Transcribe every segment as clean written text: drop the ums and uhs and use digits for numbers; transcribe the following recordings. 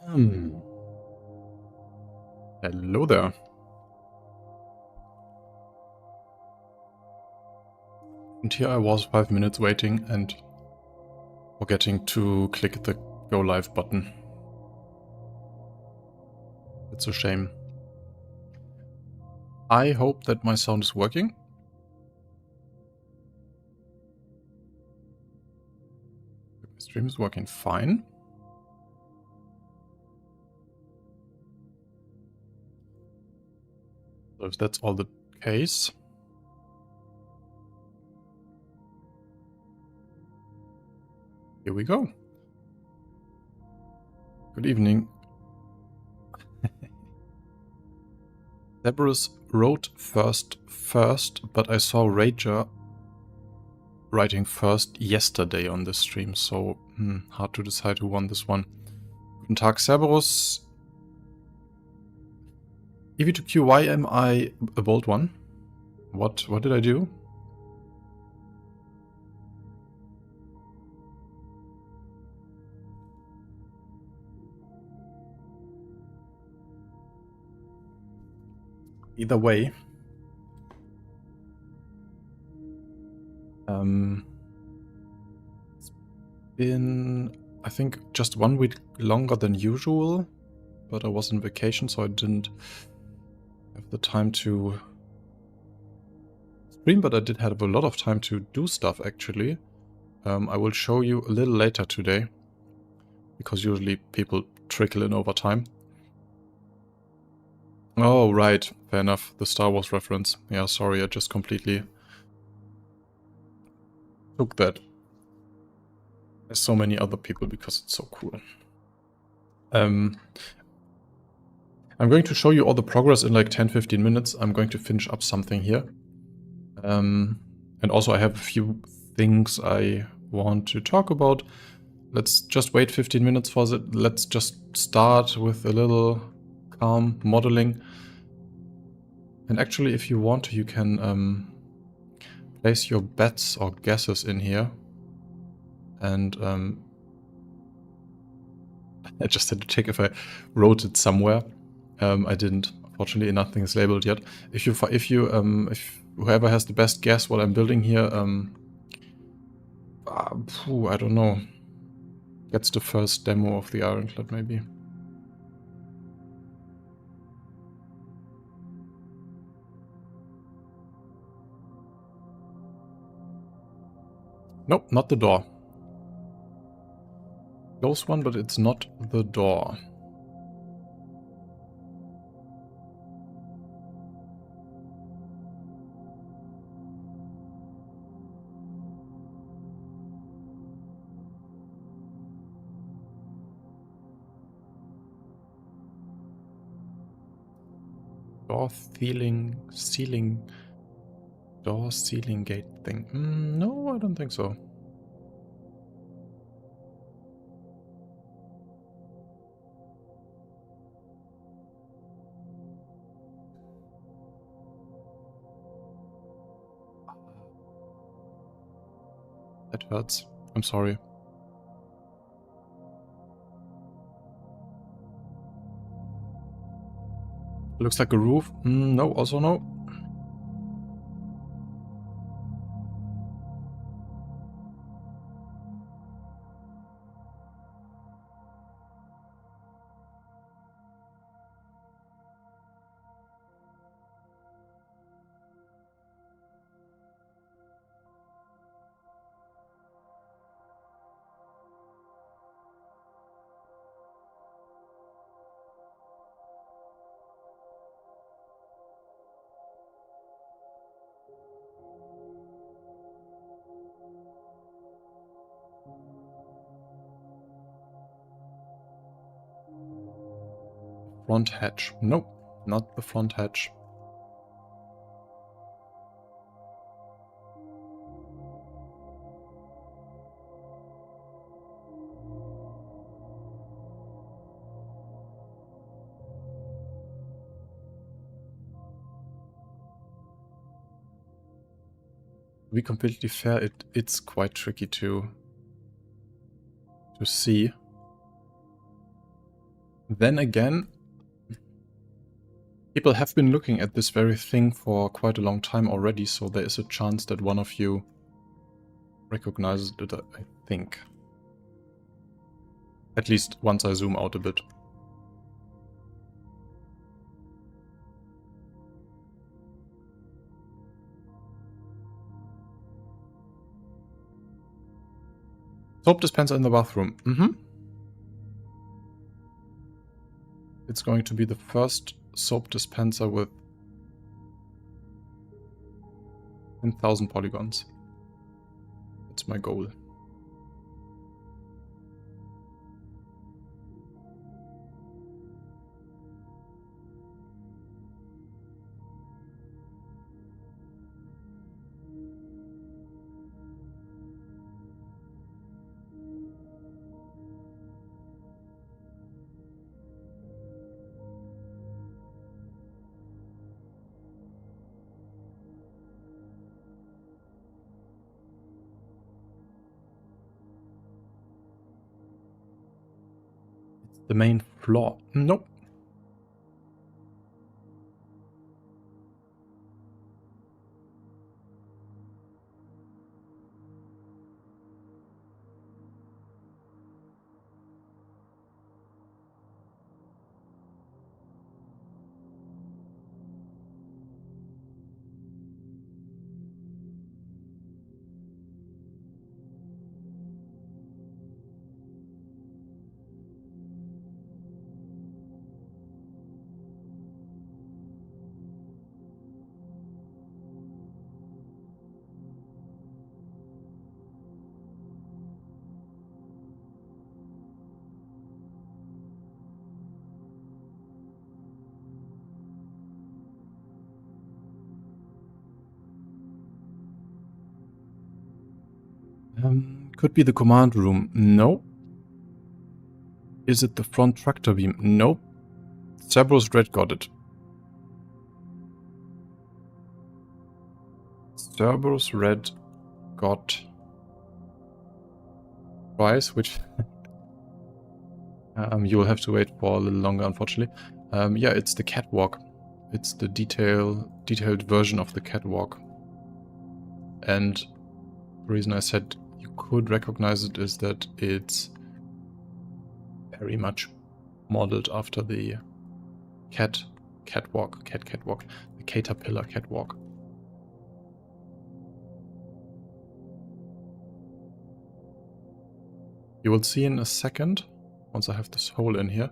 Hello there. And here I was 5 minutes waiting and forgetting to click the go live button. It's a shame. I hope that my sound is working. My stream is working fine. So if that's all the case, here we go. Good evening. Cerberus wrote first, but I saw Rager writing first yesterday on the stream, so hard to decide who won this one. Guten Tag, Cerberus. EV2Q, why am I a bold one? What did I do? Either way, it's been, I think, just 1 week longer than usual, but I was on vacation, so I didn't have the time to stream, but I did have a lot of time to do stuff, actually. I will show you a little later today, because usually people trickle in over time. Oh, right. Fair enough. The Star Wars reference. Yeah, sorry, I just completely took that. There's so many other people because it's so cool. I'm going to show you all the progress in like 10-15 minutes. I'm going to finish up something here. And also I have a few things I want to talk about. Let's just wait 15 minutes for it. Let's just start with a little calm modeling. And actually, if you want to, you can place your bets or guesses in here. And I just had to check if I wrote it somewhere. I didn't. Unfortunately, nothing is labeled yet. If whoever has the best guess what I'm building here, I don't know, gets the first demo of the Ironclad maybe. Nope, not the door. Close one, but it's not the door. Door ceiling gate thing. No, I don't think so. That hurts. I'm sorry. Looks like a roof. No, also no. Front hatch. Nope, not the front hatch. To be completely fair, it's quite tricky to see. Then again, people have been looking at this very thing for quite a long time already, so there is a chance that one of you recognizes it, I think. At least once I zoom out a bit. Soap dispenser in the bathroom. It's going to be the first soap dispenser with 10,000 polygons. That's my goal. The main floor. Nope. Could be the command room. No. Is it the front tractor beam? Nope. Cerberus Red got it. Cerberus Red got twice, which you will have to wait for a little longer, unfortunately. Yeah, it's the Catwalk. It's the detailed version of the Catwalk. And the reason I said you could recognize it is that it's very much modeled after the Catwalk, the Caterpillar Catwalk. You will see in a second, once I have this hole in here.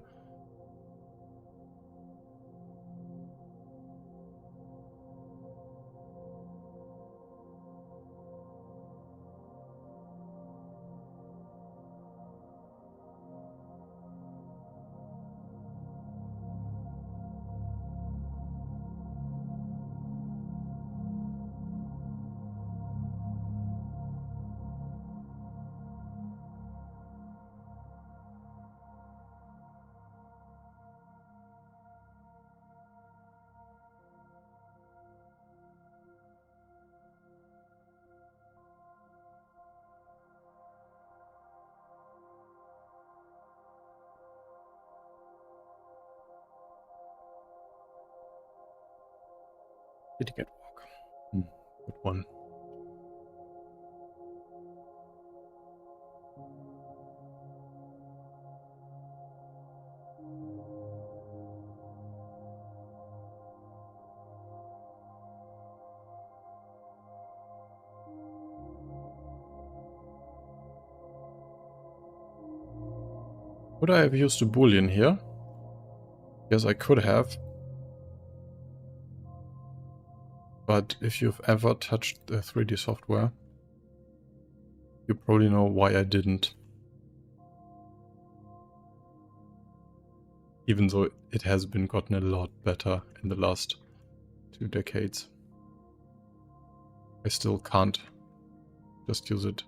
Did he get walk? Good one. Could I have used a boolean here? Yes, I could have. But if you've ever touched the 3D software, you probably know why I didn't. Even though it has been gotten a lot better in the last 2 decades. I still can't just use it.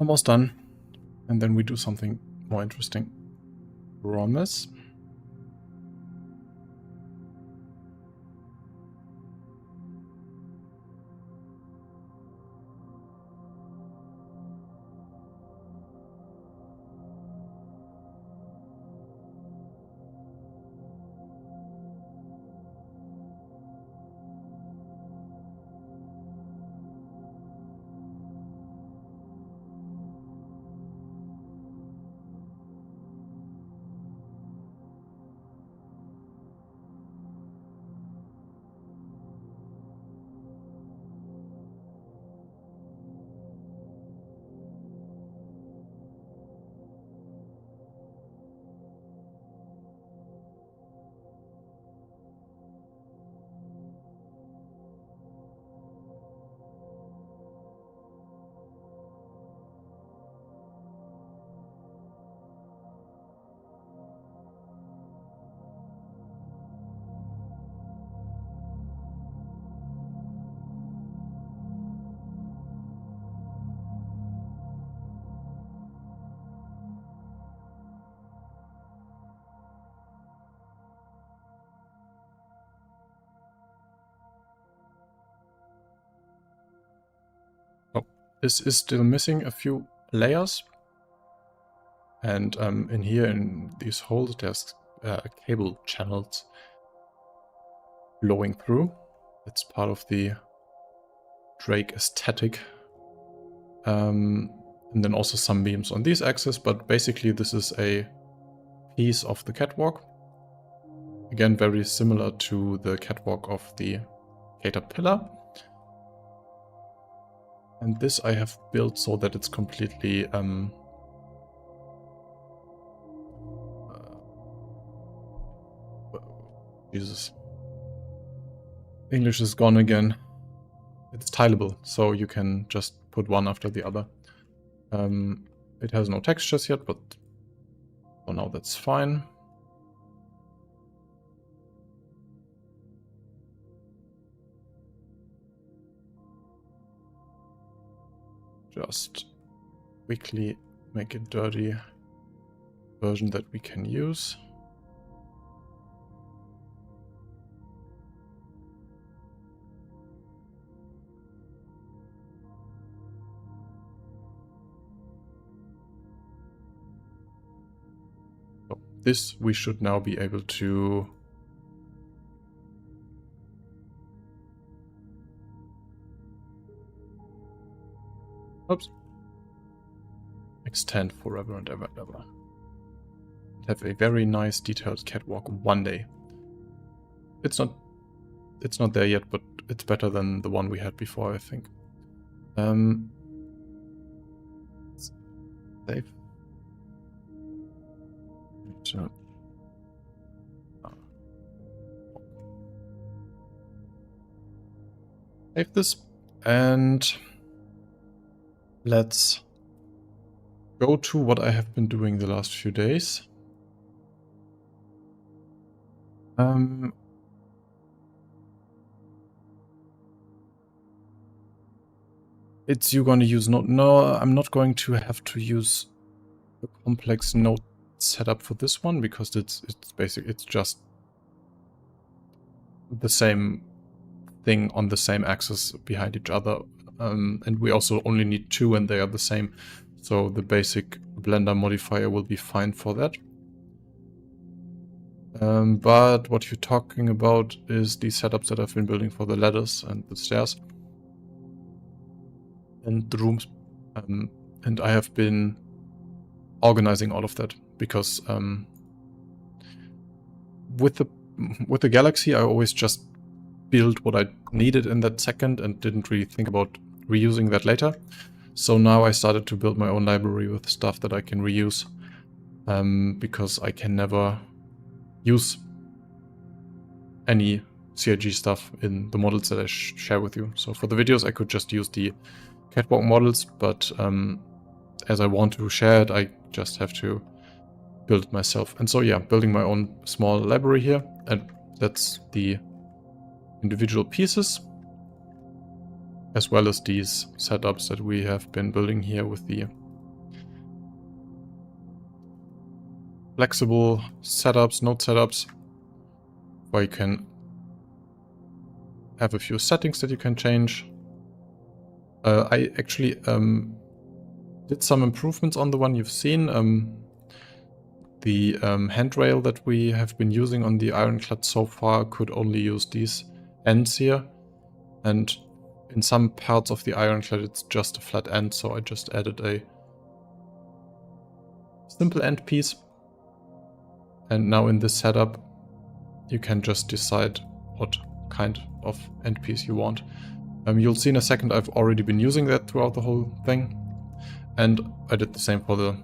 Almost done. And then we do something more interesting. Promise. Oh, this is still missing a few layers. And in here, in these holes, there's cable channels blowing through. It's part of the Drake aesthetic. And then also some beams on these axes, but basically this is a piece of the catwalk. Again, very similar to the catwalk of the caterpillar. And this I have built so that it's completely Jesus. English is gone again. It's tileable, so you can just put one after the other. It has no textures yet, but for now that's fine. Just quickly make a dirty version that we can use. So this we should now be able to extend forever and ever and ever. Have a very nice detailed catwalk one day. It's not there yet, but it's better than the one we had before, I think. Save. Save this, and let's go to what I have been doing the last few days. It's you going to use node. No, I'm not going to have to use a complex node setup for this one because it's basically it's just the same thing on the same axis behind each other, and we also only need two, and they are the same. So the basic Blender modifier will be fine for that. But what you're talking about is the setups that I've been building for the ladders and the stairs and the rooms, and I have been organizing all of that because with the Galaxy I always just built what I needed in that second and didn't really think about reusing that later. So now I started to build my own library with stuff that I can reuse, because I can never use any CIG stuff in the models that I share with you. So for the videos I could just use the catwalk models, but as I want to share it, I just have to build it myself. And so yeah, building my own small library here, and that's the individual pieces, as well as these setups that we have been building here with the flexible setups, node setups, where you can have a few settings that you can change. I actually did some improvements on the one you've seen. The handrail that we have been using on the Ironclad so far could only use these ends here. And in some parts of the Ironclad it's just a flat end, so I just added a simple end piece. And now in this setup you can just decide what kind of end piece you want. You'll see in a second I've already been using that throughout the whole thing. And I did the same for the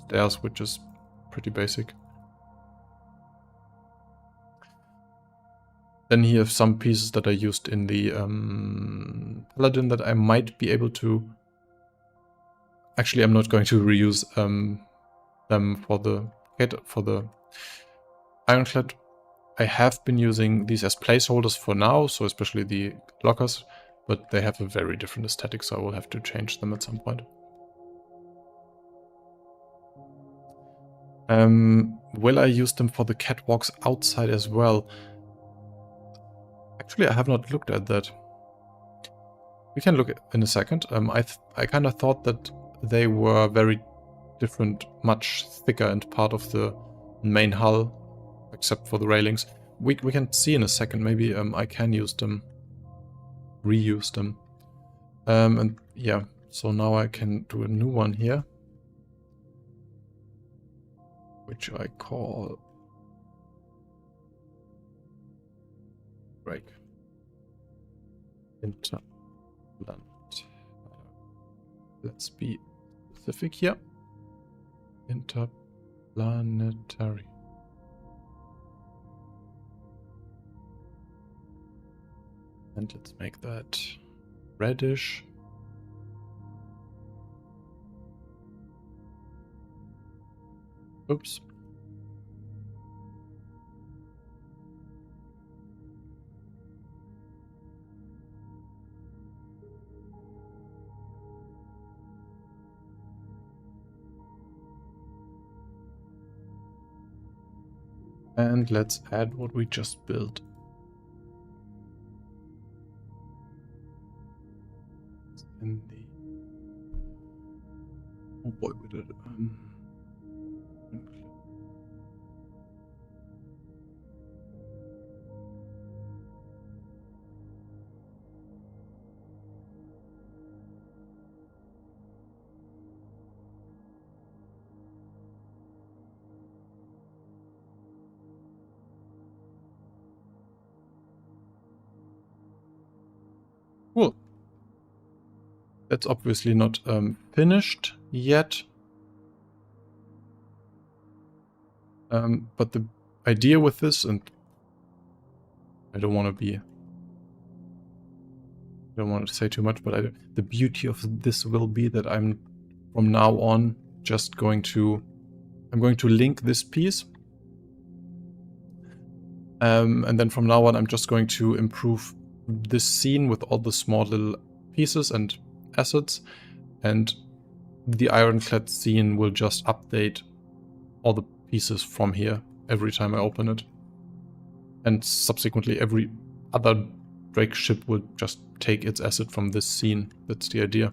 stairs, which is pretty basic. Then here are some pieces that I used in the Paladin that I might be able to... Actually, I'm not going to reuse them for the Ironclad. I have been using these as placeholders for now, so especially the lockers, but they have a very different aesthetic, so I will have to change them at some point. Will I use them for the catwalks outside as well? Actually, I have not looked at that. We can look in a second. I kind of thought that they were very different, much thicker and part of the main hull, except for the railings. We can see in a second. Maybe I can use them, reuse them. And yeah, so now I can do a new one here, which I call break. Interplanetary. Let's be specific here. Interplanetary. And let's make that reddish. Oops. And let's add what we just built. In the... Oh boy, we did it. Cool. That's obviously not finished yet. But the idea with this, and I don't want to say too much, but the beauty of this will be that I'm from now on just going to link this piece. And then from now on I'm just going to improve this scene with all the small little pieces and assets, and the Ironclad scene will just update all the pieces from here every time I open it. And subsequently every other Drake ship will just take its asset from this scene. That's the idea.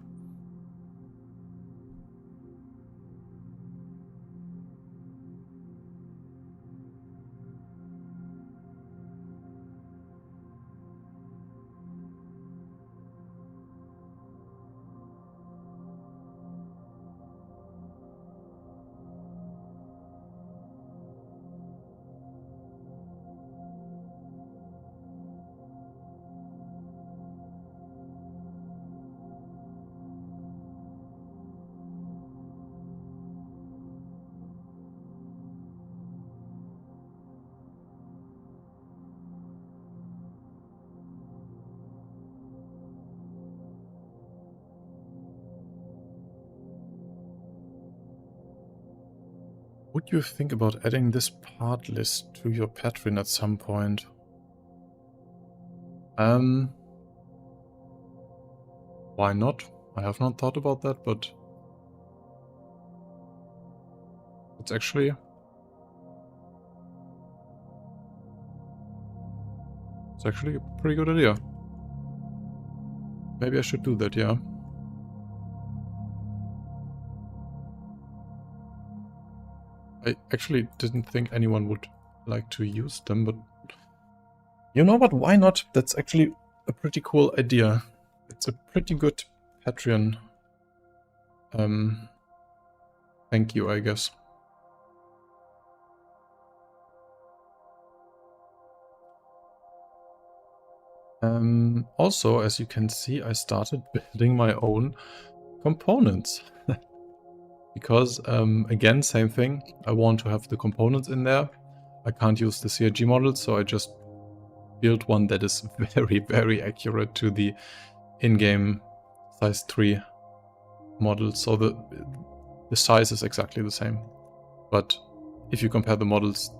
Would you think about adding this part list to your Patreon at some point? Why not? I have not thought about that, but it's actually It's actually a pretty good idea. Maybe I should do that, yeah. I actually didn't think anyone would like to use them, but you know what, why not? That's actually a pretty cool idea. It's a pretty good Patreon thank you, I guess. Also, as you can see, I started building my own components. Because, again, same thing. I want to have the components in there. I can't use the CIG model, so I just built one that is very, very accurate to the in-game size 3 model. So the size is exactly the same. But if you compare the models,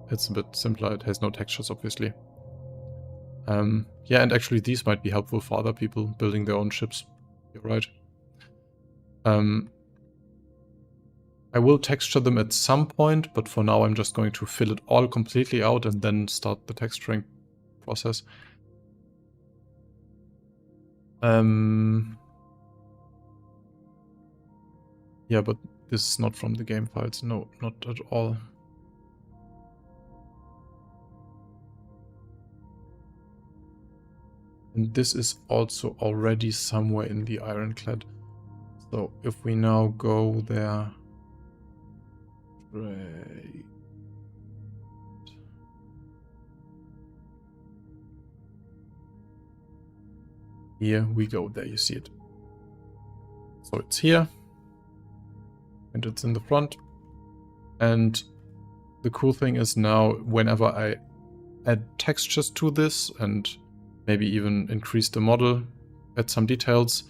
it's a bit simpler. It has no textures, obviously. Yeah, and actually these might be helpful for other people building their own ships. You're right. I will texture them at some point, but for now I'm just going to fill it all completely out and then start the texturing process. Yeah, but this is not from the game files. No, not at all. And this is also already somewhere in the Ironclad. So if we now go there... Right. Here we go, there you see it. So it's here. And it's in the front. And the cool thing is now, whenever I add textures to this and maybe even increase the model, add some details,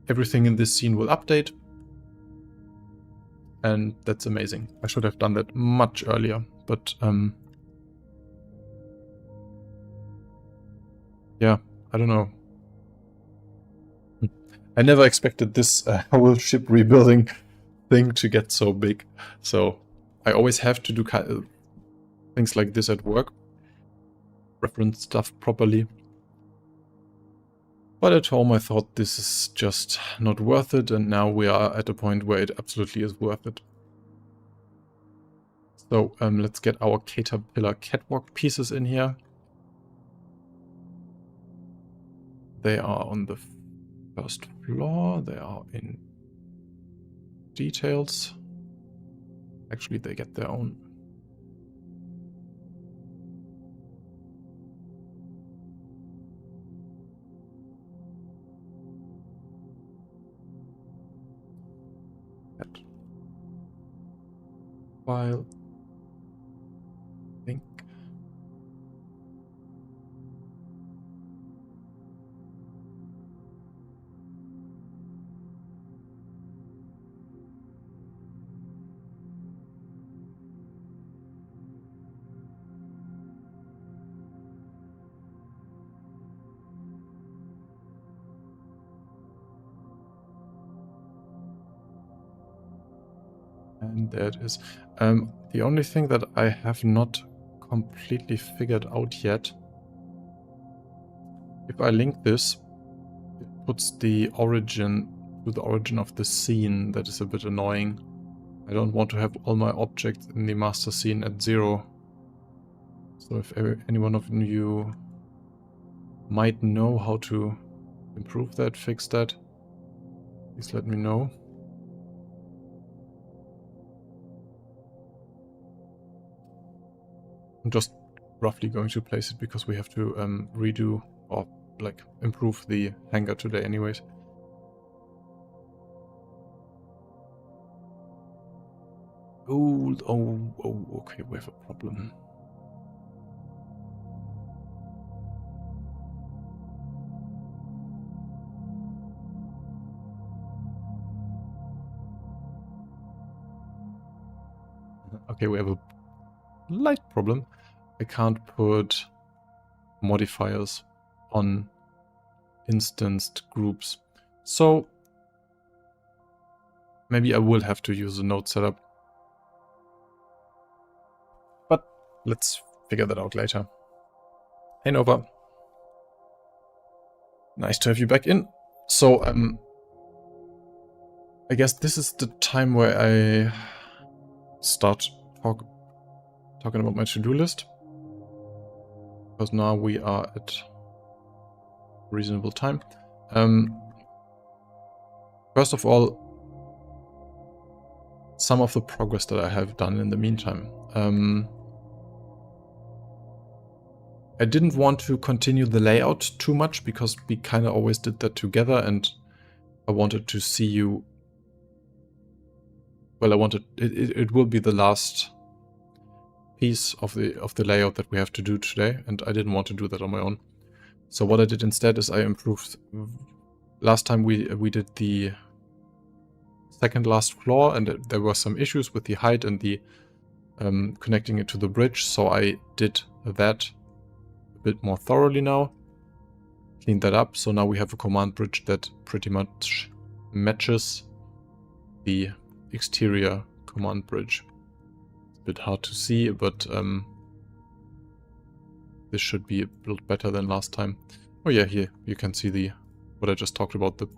everything in this scene will update. And that's amazing. I should have done that much earlier, but yeah, I don't know. I never expected this whole ship rebuilding thing to get so big. So I always have to do things like this at work. Reference stuff properly. But at home I thought this is just not worth it, and now we are at a point where it absolutely is worth it. So let's get our Caterpillar Catwalk pieces in here. They are on the first floor. They are in details. Actually, they get their own. File. Think. And there it is. The only thing that I have not completely figured out yet, if I link this, it puts the origin to the origin of the scene. That is a bit annoying. I don't want to have all my objects in the master scene at 0. So if any one of you might know how to improve that, fix that, please let me know. I'm just roughly going to place it because we have to redo or like improve the hangar today anyways. Oh, okay, we have a problem. Okay, we have a light problem. I can't put modifiers on instanced groups. So maybe I will have to use a node setup. But let's figure that out later. Hey Nova. Nice to have you back in. So, I guess this is the time where I start talking about my to-do list. Because now we are at reasonable time. First of all, some of the progress that I have done in the meantime. I didn't want to continue the layout too much because we kind of always did that together, and I wanted to see you. Well, I wanted it will be the last piece of the layout that we have to do today, and I didn't want to do that on my own. So what I did instead is I improved. Last time we did the second last floor, and there were some issues with the height and the connecting it to the bridge. So I did that a bit more thoroughly now. Cleaned that up. So now we have a command bridge that pretty much matches the exterior command bridge. It's a bit hard to see, but this should be a little better than last time. Oh yeah, here you can see what I just talked about, the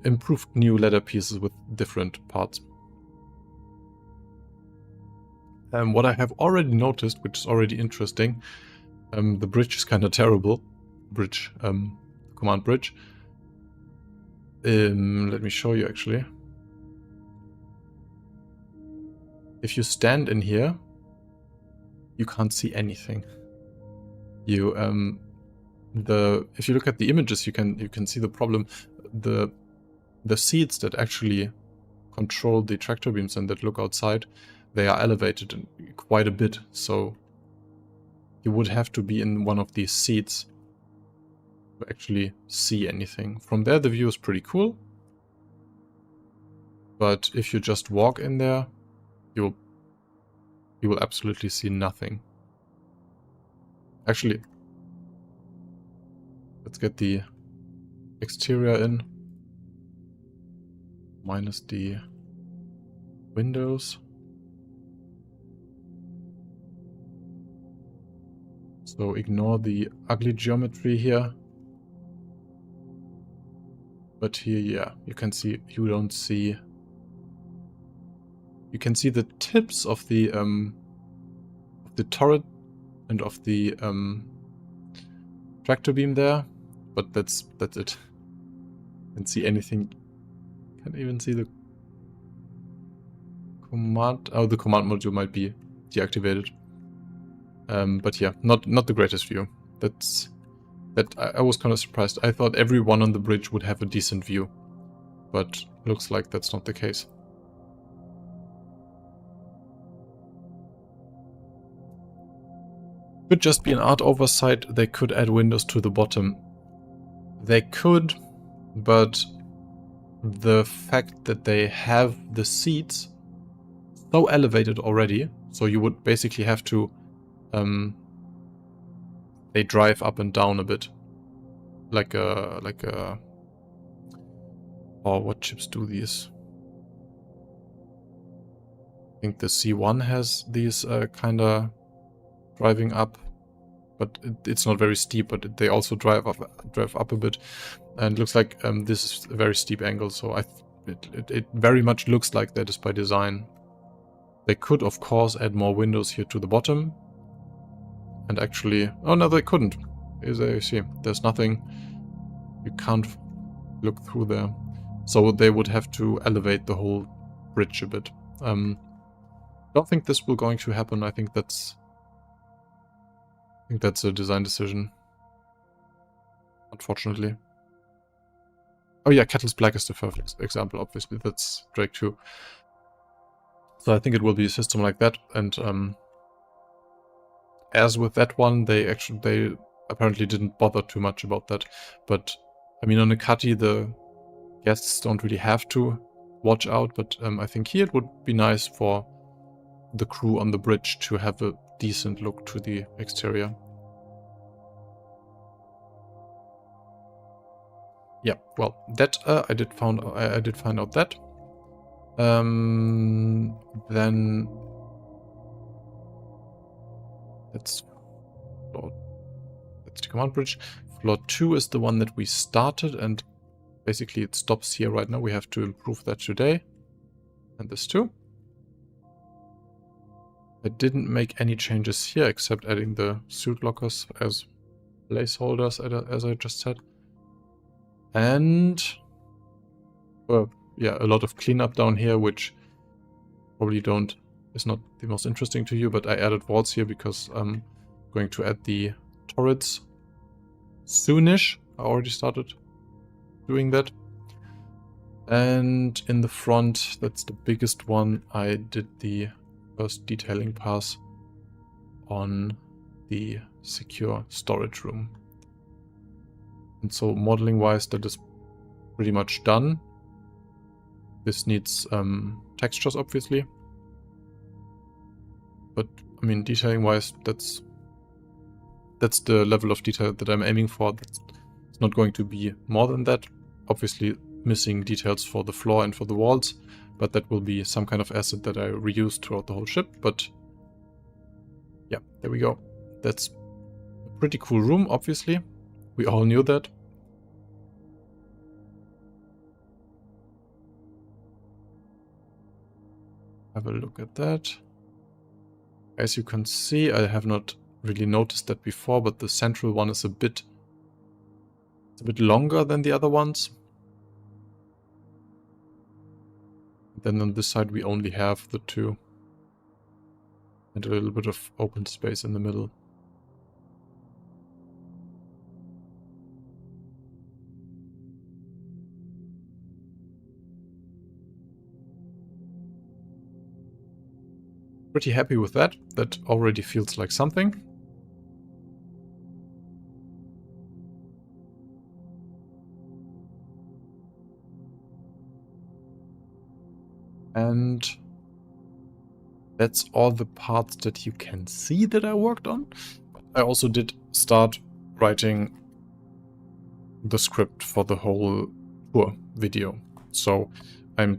improved new ladder pieces with different parts. What I have already noticed, which is already interesting, the bridge is kind of terrible. Command bridge. Let me show you actually. If you stand in here, you can't see anything. If you look at the images, you can see the problem. The seats that actually control the tractor beams and that look outside, they are elevated quite a bit. So you would have to be in one of these seats to actually see anything. From there, the view is pretty cool. But if you just walk in there, you will absolutely see nothing. Actually, let's get the exterior in. Minus the windows. So ignore the ugly geometry here. But here, yeah, you can see, you can see the tips of the turret and of the tractor beam there, but that's it. Can't see anything. Can't even see the command. Oh, the command module might be deactivated. But yeah, not the greatest view. I was kind of surprised. I thought everyone on the bridge would have a decent view, but looks like that's not the case. Could just be an art oversight. They could add windows to the bottom. They could, but the fact that they have the seats so elevated already, so you would basically have to they drive up and down a bit, like a oh, what chips do these? I think the C1 has these kind of driving up, but it's not very steep, but they also drive up a bit, and it looks like this is a very steep angle, so it very much looks like that is by design. They could of course add more windows here to the bottom, and actually, oh no, they couldn't. As you see, there's nothing, you can't look through there, so they would have to elevate the whole bridge a bit. Don't think this will going to happen. I think that's a design decision, unfortunately. Oh yeah, Kettle's Black is the perfect example, obviously. That's Drake too. So I think it will be a system like that, and as with that one, they apparently didn't bother too much about that. But I mean, on a cutty, the guests don't really have to watch out, but I think here it would be nice for the crew on the bridge to have a decent look to the exterior. Yeah, well, that I did find out that. Then let's that's the command bridge. Floor 2 is the one that we started, and basically it stops here right now. We have to improve that today. And this too. I didn't make any changes here except adding the suit lockers as placeholders, as I just said. And yeah, a lot of cleanup down here, which probably is not the most interesting to you, but I added walls here because I'm going to add the turrets soonish. I already started doing that. And in the front, that's the biggest one, I did the first detailing pass on the secure storage room. And so modeling wise, that is pretty much done. This needs textures, obviously. But I mean, detailing wise, that's the level of detail that I'm aiming for. It's not going to be more than that. Obviously missing details for the floor and for the walls, but that will be some kind of asset that I reuse throughout the whole ship. But yeah, there we go. That's a pretty cool room, obviously. We all knew that. Have a look at that. As you can see, I have not really noticed that before, but the central one is a bit longer than the other ones. Then on this side we only have the two. And a little bit of open space in the middle. Pretty happy with that. That already feels like something. And that's all the parts that you can see that I worked on. I also did start writing the script for the whole tour video. So I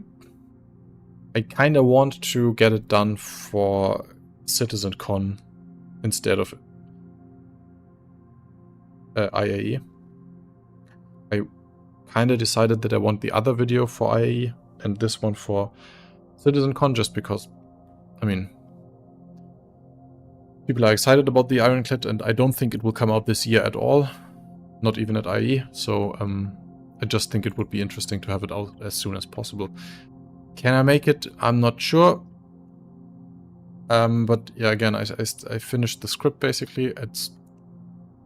kind of want to get it done for CitizenCon instead of IAE. I kind of decided that I want the other video for IAE and this one for CitizenCon just because, I mean, people are excited about the Ironclad and I don't think it will come out this year at all. Not even at IAE. So I just think it would be interesting to have it out as soon as possible. Can I make it? I'm not sure. But yeah, again, I finished the script basically. It's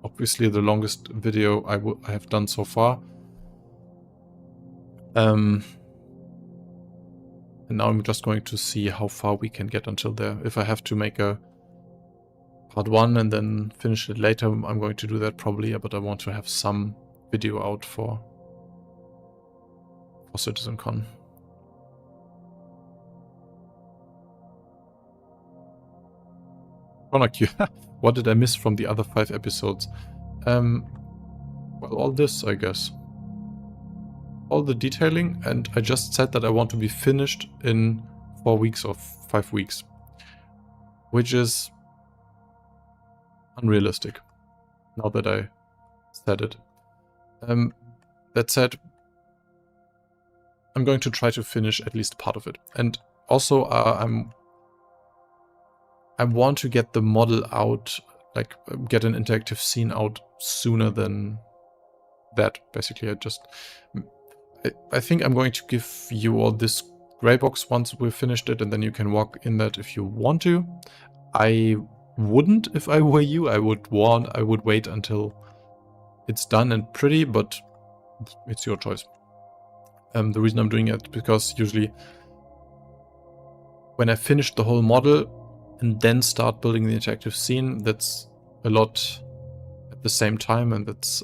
obviously the longest video I have done so far. And now I'm just going to see how far we can get until there. If I have to make a part 1 and then finish it later, I'm going to do that probably, but I want to have some video out for CitizenCon. What did I miss from the other 5 episodes? Well, all this, I guess. All the detailing, and I just said that I want to be finished in 4 weeks or 5 weeks. Which is unrealistic, now that I said it. That said, I'm going to try to finish at least part of it. And also, I want to get the model out, like get an interactive scene out sooner than that. Basically, I think I'm going to give you all this gray box once we've finished it, and then you can walk in that if you want to. I wouldn't if I were you. I would wait until it's done and pretty, but it's your choice. The reason I'm doing it because usually when I finish the whole model and then start building the interactive scene, that's a lot at the same time, and that's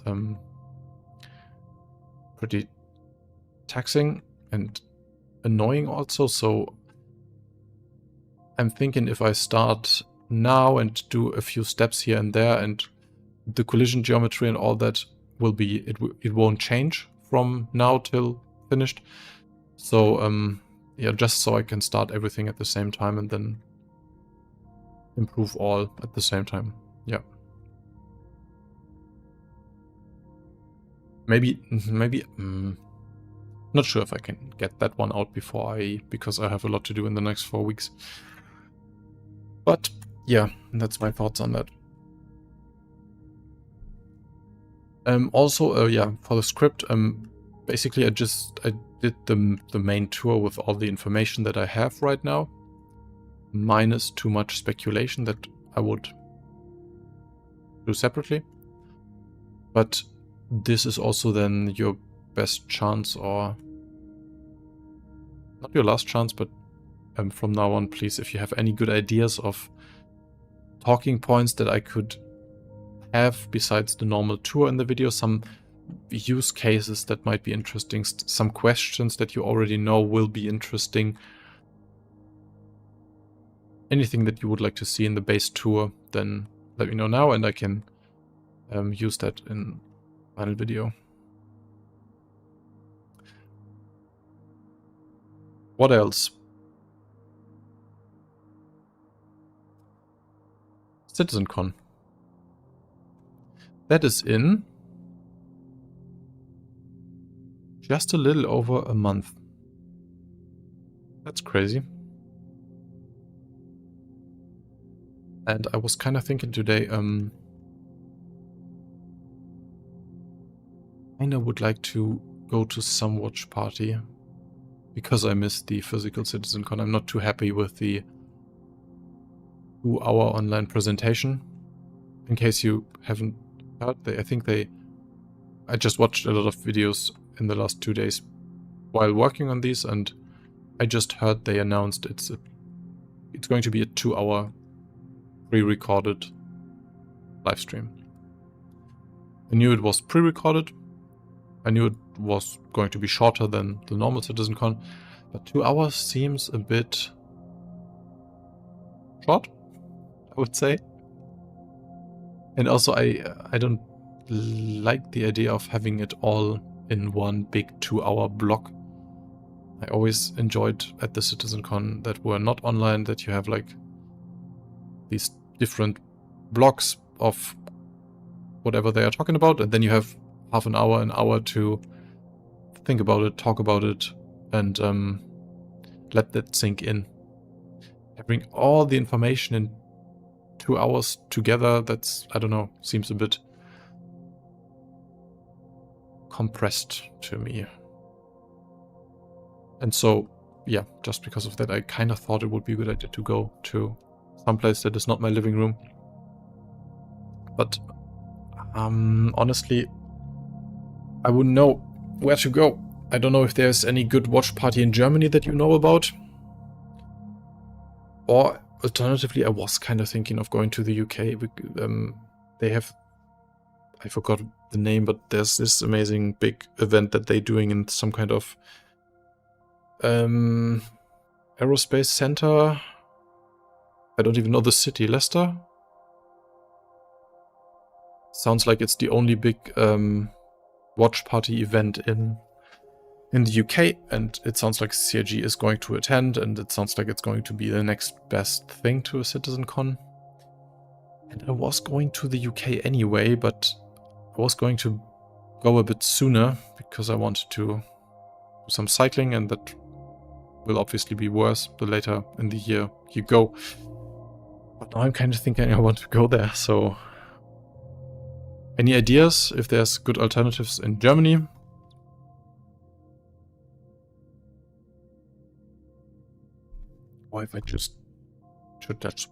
pretty taxing and annoying also. So I'm thinking if I start now and do a few steps here and there, and the collision geometry and all that will be, it won't change from now till finished. So yeah, just so I can start everything at the same time and then improve all at the same time. Yeah. Maybe, not sure if I can get that one out because I have a lot to do in the next 4 weeks. But yeah, that's my thoughts on that. Also, yeah, for the script, basically I did the main tour with all the information that I have right now, minus too much speculation that I would do separately. But this is also then your best chance, or not your last chance, but from now on, please, if you have any good ideas of talking points that I could have besides the normal tour in the video, some use cases that might be interesting, some questions that you already know will be interesting, anything that you would like to see in the base tour, then let me know now and I can use that in final video. What else? CitizenCon. That is in just a little over a month. That's crazy. And I was kind of thinking today, I would like to go to some watch party because I missed the physical CitizenCon. I'm not too happy with the 2-hour online presentation. In case you haven't heard, I just watched a lot of videos in the last 2 days while working on these, and I just heard they announced it's going to be a 2-hour pre-recorded live stream. I knew it was pre-recorded. I knew it was going to be shorter than the normal CitizenCon, but 2 hours seems a bit short, I would say. And also I don't like the idea of having it all in one big 2-hour block. I always enjoyed at the CitizenCon that were not online, that you have like these different blocks of whatever they are talking about, and then you have half an hour to think about it, talk about it, and let that sink in. Having all the information in 2 hours together, that's, I don't know, seems a bit compressed to me. And so, yeah, just because of that, I kind of thought it would be a good idea to go to someplace that is not my living room. But honestly, I wouldn't know where to go. I don't know if there's any good watch party in Germany that you know about. Or alternatively, I was kind of thinking of going to the UK. They have, I forgot the name, but there's this amazing big event that they're doing in some kind of aerospace center. I don't even know the city. Leicester? Sounds like it's the only big watch party event in the UK, and it sounds like CIG is going to attend, and it sounds like it's going to be the next best thing to a CitizenCon. And I was going to the UK anyway, but I was going to go a bit sooner because I wanted to do some cycling, and that will obviously be worse the later in the year you go. But now I'm kind of thinking I want to go there, so any ideas if there's good alternatives in Germany? Or if I just should just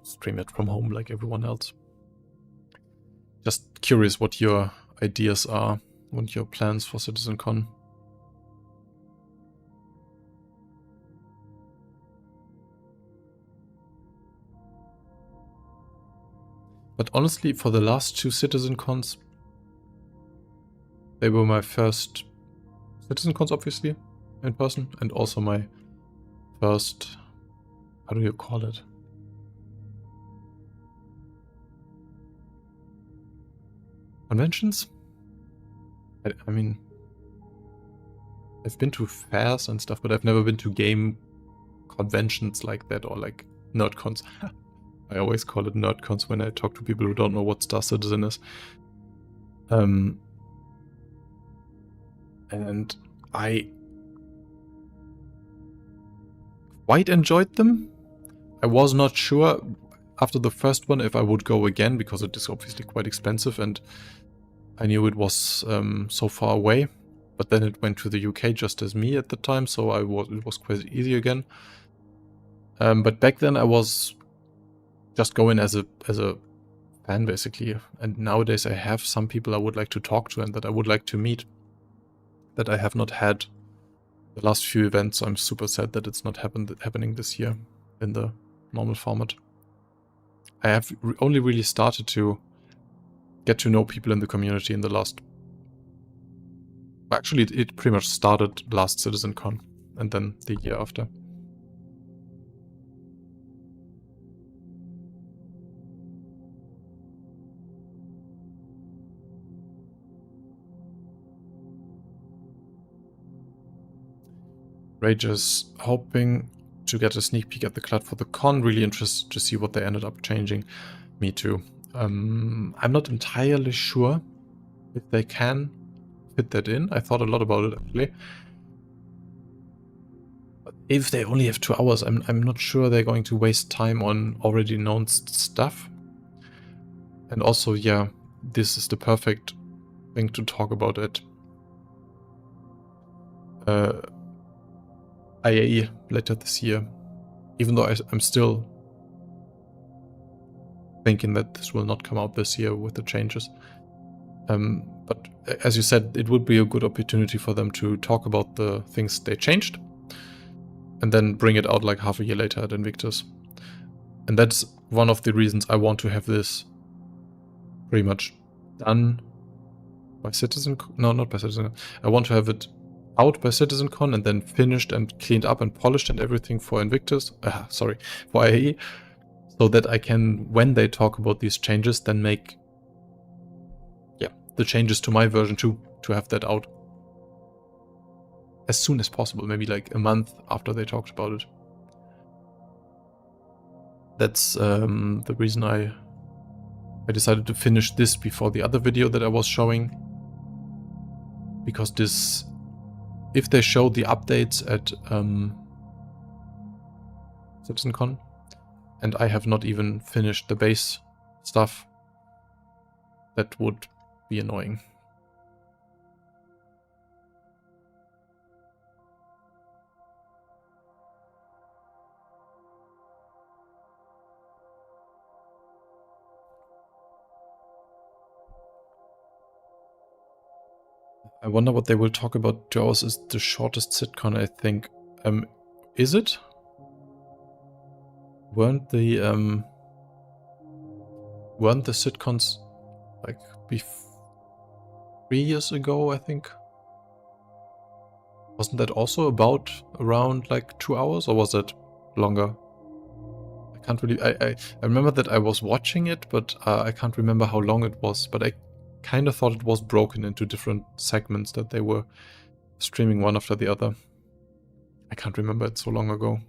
stream it from home like everyone else. Just curious what your ideas are, what your plans for CitizenCon. But honestly, for the last 2 CitizenCons, they were my first CitizenCons, obviously, in person, and also my first, how do you call it? Conventions? I mean, I've been to fairs and stuff, but I've never been to game conventions like that, or like nerdcons. I always call it nerdcons when I talk to people who don't know what Star Citizen is. and I quite enjoyed them. I was not sure after the first one if I would go again, because it is obviously quite expensive and I knew it was so far away. But then it went to the UK just as me at the time, so it was quite easy again. But back then I was just going as a fan basically, and nowadays I have some people I would like to talk to and that I would like to meet that I have not had the last few events. So I'm super sad that it's not happening this year in the normal format. I have only really started to get to know people in the community in the last... Actually, it pretty much started last CitizenCon and then the year after. Rage is hoping to get a sneak peek at the CLAD for the con. Really interested to see what they ended up changing. Me too. I'm not entirely sure if they can fit that in. I thought a lot about it actually. But if they only have 2 hours, I'm not sure they're going to waste time on already known stuff. And also, yeah, this is the perfect thing to talk about at IAE later this year. Even though I'm still thinking that this will not come out this year with the changes. But as you said, it would be a good opportunity for them to talk about the things they changed and then bring it out like half a year later at Invictus. And that's one of the reasons I want to have this pretty much done by CitizenCon. No, not by CitizenCon. I want to have it out by CitizenCon and then finished and cleaned up and polished and everything for Invictus. For IAE. So that I can, when they talk about these changes, then make the changes to my version too, to have that out as soon as possible, maybe like a month after they talked about it. That's the reason I decided to finish this before the other video that I was showing. Because this, if they show the updates at CitizenCon, and I have not even finished the base stuff, that would be annoying. I wonder what they will talk about. 2 hours is the shortest sitcon, I think. Is it? Weren't the sitcons like 3 years ago, I think? Wasn't that also about around like 2 hours, or was it longer? I can't really... I remember that I was watching it, but I can't remember how long it was. But I kind of thought it was broken into different segments that they were streaming one after the other. I can't remember, it so long ago.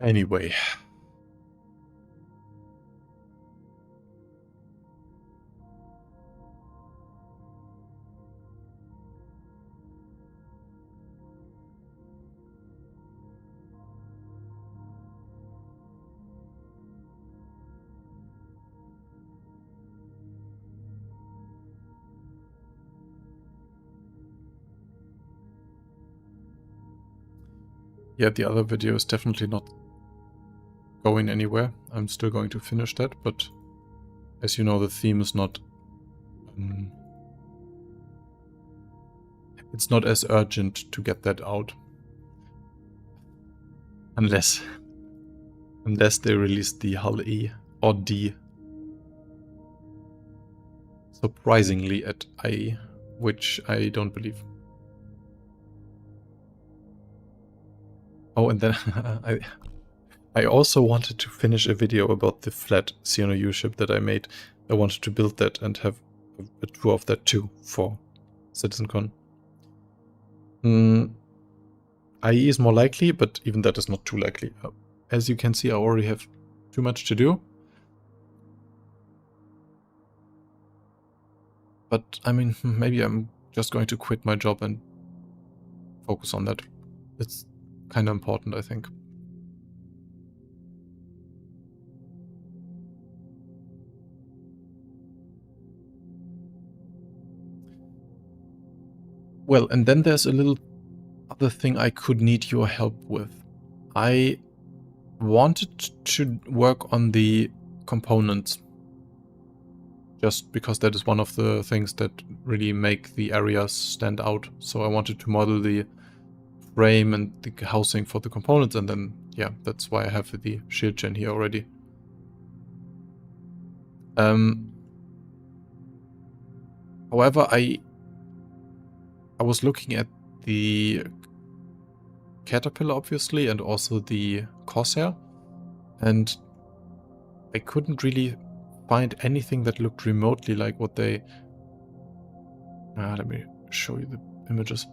Anyway. Yeah, the other video is definitely not going anywhere. I'm still going to finish that, but as you know, the theme is not... it's not as urgent to get that out. Unless they release the Hull E or D. Surprisingly at IE, which I don't believe. Oh, and then I also wanted to finish a video about the flat CNOU ship that I made. I wanted to build that and have a tour of that too for CitizenCon. IE is more likely, but even that is not too likely. As you can see, I already have too much to do. But, I mean, maybe I'm just going to quit my job and focus on that. It's kind of important, I think. Well, and then there's a little other thing I could need your help with. I wanted to work on the components, just because that is one of the things that really make the areas stand out. So I wanted to model the frame and the housing for the components, and then, yeah, that's why I have the shield gen here already. However, I was looking at the Caterpillar, obviously, and also the Corsair, and I couldn't really find anything that looked remotely like what they... let me show you the images.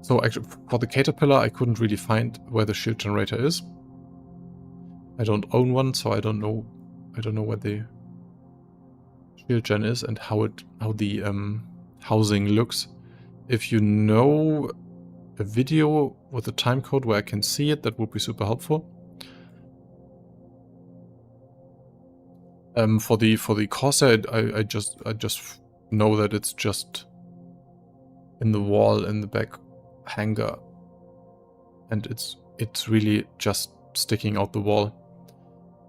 So actually, for the Caterpillar, I couldn't really find where the shield generator is. I don't own one, so I don't know where the shield gen is and how the housing looks. If you know a video with a time code where I can see it, that would be super helpful. For the Corsair, I just know that it's just in the wall in the back hangar, and it's really just sticking out the wall.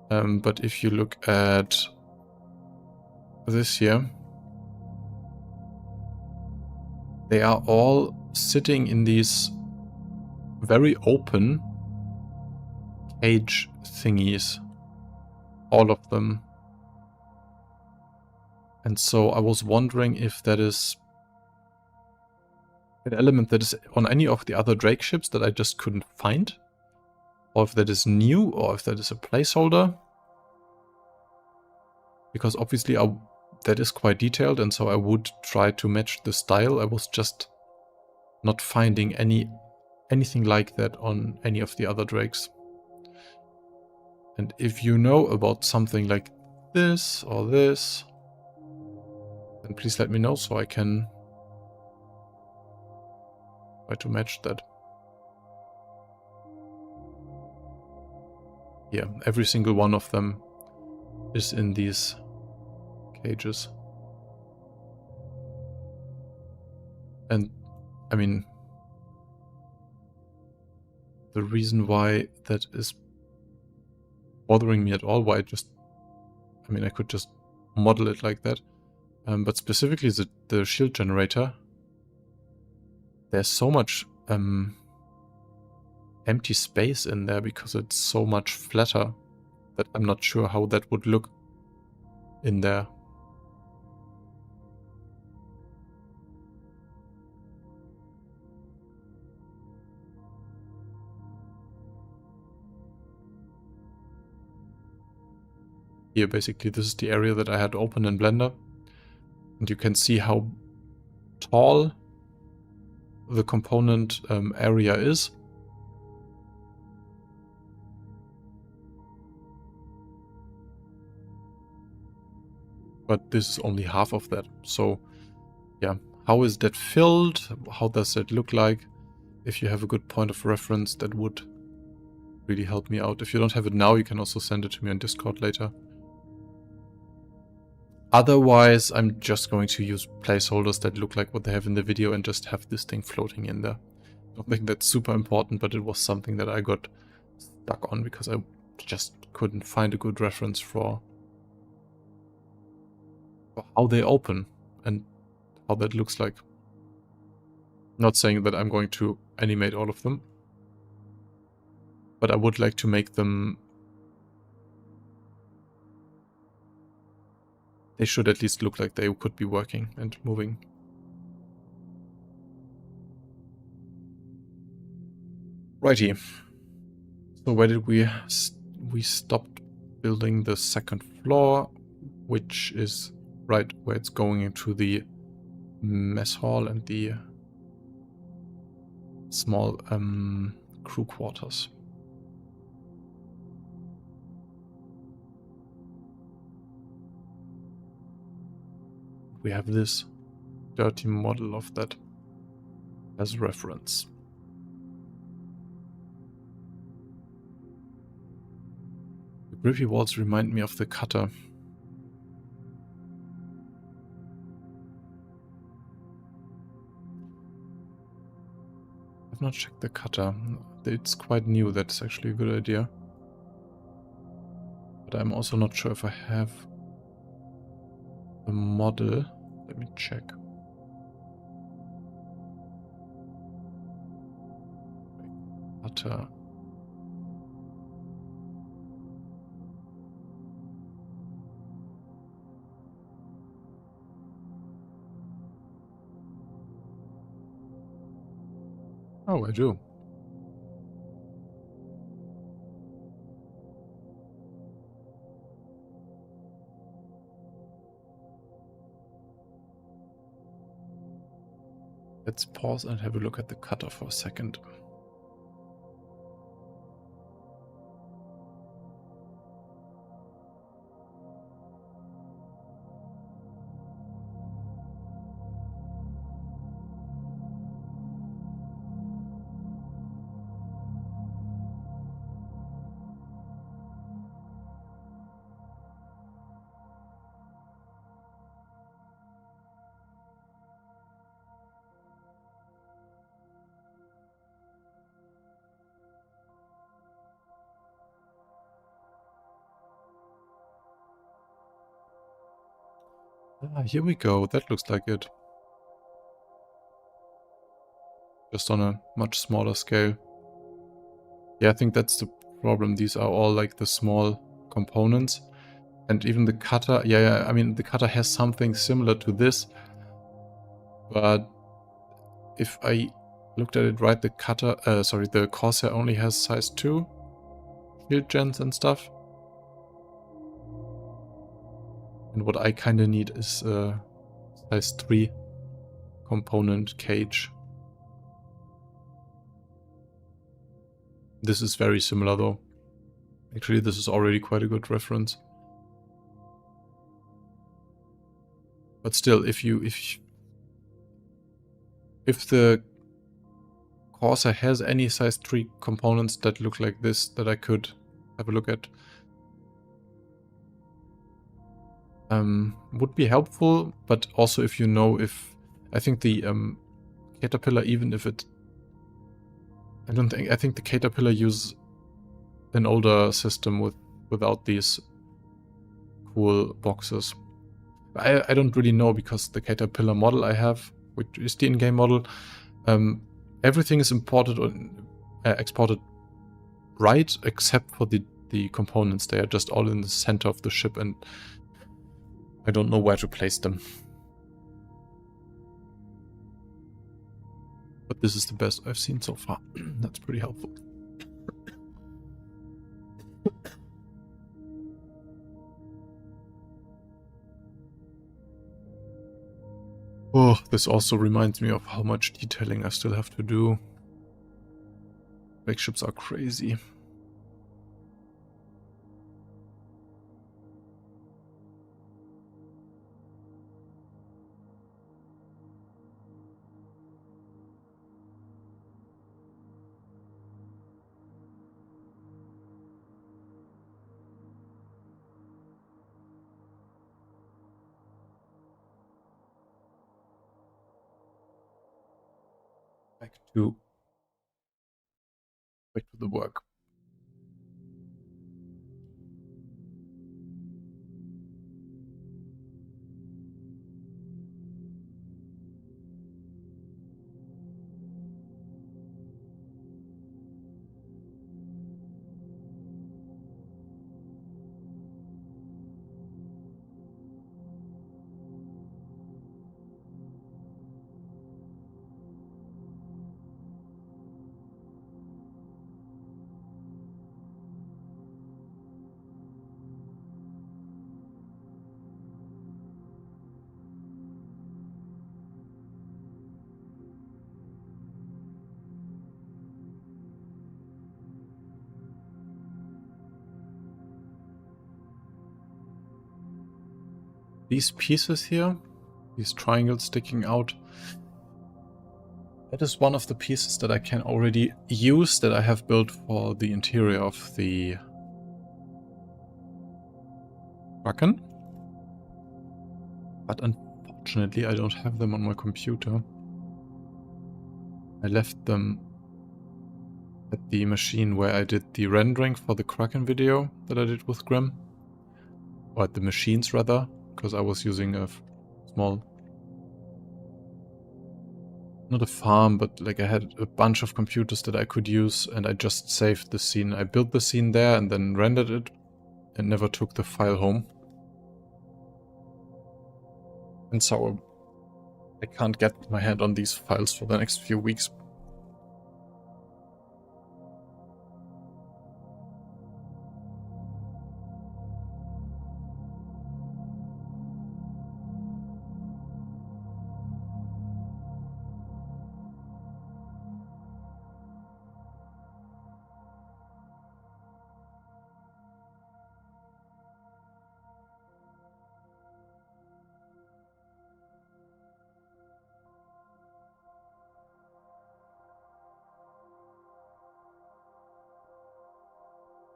But if you look at this here, they are all sitting in these very open cage thingies, all of them. And so I was wondering if that is an element that is on any of the other Drake ships that I just couldn't find, or if that is new, or if that is a placeholder. Because obviously that is quite detailed, and so I would try to match the style. I was just not finding anything like that on any of the other Drakes. And if you know about something like this or this, then please let me know so I can try to match that. Yeah, every single one of them is in these cages. And, I mean, the reason why that is bothering me at all, why I could just model it like that. But specifically the shield generator, there's so much empty space in there because it's so much flatter that I'm not sure how that would look in there. Here, basically, this is the area that I had open in Blender. And you can see how tall the component area is. But this is only half of that. So, yeah, how is that filled? How does that look like? If you have a good point of reference, that would really help me out. If you don't have it now, you can also send it to me on Discord later. Otherwise, I'm just going to use placeholders that look like what they have in the video and just have this thing floating in there. I don't think that's super important, but it was something that I got stuck on because I just couldn't find a good reference for how they open and how that looks like. Not saying that I'm going to animate all of them, but I would like to make them... They should at least look like they could be working and moving. Righty. So where did we stopped building the second floor, which is right where it's going into the mess hall and the small crew quarters. We have this dirty model of that as reference. The privy walls remind me of the cutter. I've not checked the cutter. It's quite new, that's actually a good idea. But I'm also not sure if I have the model. Let me check. Cutter. Oh, I do. Let's pause and have a look at the cutter for a second. Ah, here we go. That looks like it. Just on a much smaller scale. Yeah, I think that's the problem. These are all like the small components. And even the cutter, yeah, I mean, the cutter has something similar to this. But if I looked at it right, the cutter, the Corsair only has size 2 shield gens and stuff. And what I kind of need is size 3 component cage. This is very similar though. Actually, this is already quite a good reference. But still, if the Corsair has any size 3 components that look like this that I could have a look at, would be helpful. But also if you know if, I think the Caterpillar, even if it, I think the Caterpillar uses an older system without these cool boxes. I don't really know, because the Caterpillar model I have, which is the in-game model, everything is imported or exported right, except for the components. They are just all in the center of the ship, and I don't know where to place them. But this is the best I've seen so far. That's pretty helpful. Oh, this also reminds me of how much detailing I still have to do. Big ships are crazy. Back to the work. these pieces here, these triangles sticking out, that is one of the pieces that I can already use that I have built for the interior of the Kraken. But unfortunately I don't have them on my computer. I left them at the machine where I did the rendering for the Kraken video that I did with Grim. Or at the machines rather, because I was using a small... not a farm, but like I had a bunch of computers that I could use and I just saved the scene. I built the scene there and then rendered it and never took the file home. And so I can't get my hand on these files for the next few weeks.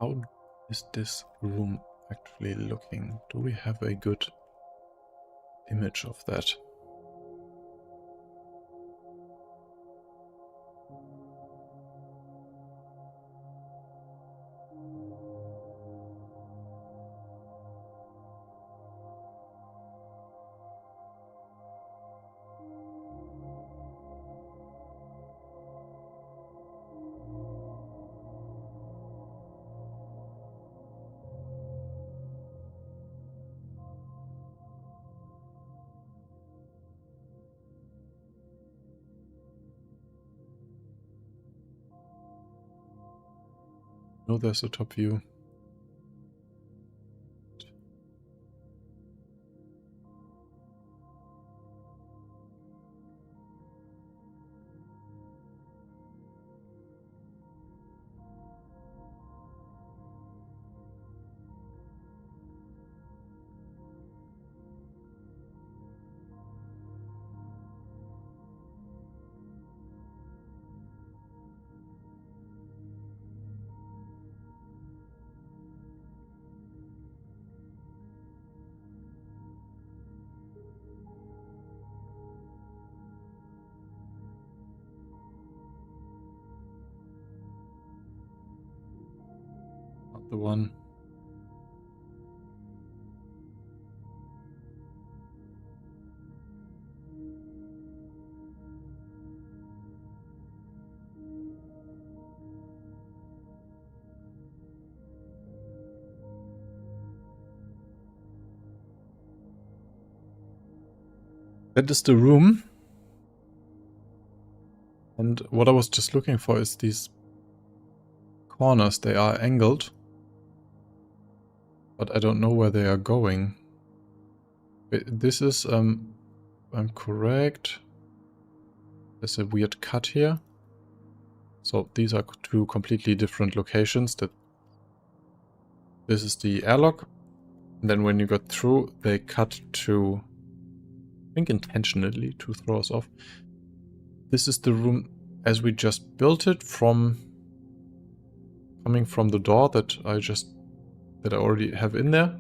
How is this room actually looking? Do we have a good image of that? No, there's a top view. Not the one. That is the room. And what I was just looking for is these corners. They are angled. But I don't know where they are going. This is, I'm correct. There's a weird cut here. So these are two completely different locations. This is the airlock. And then when you got through, they cut to, I think intentionally, to throw us off. This is the room as we just built it, from coming from the door that I already have in there.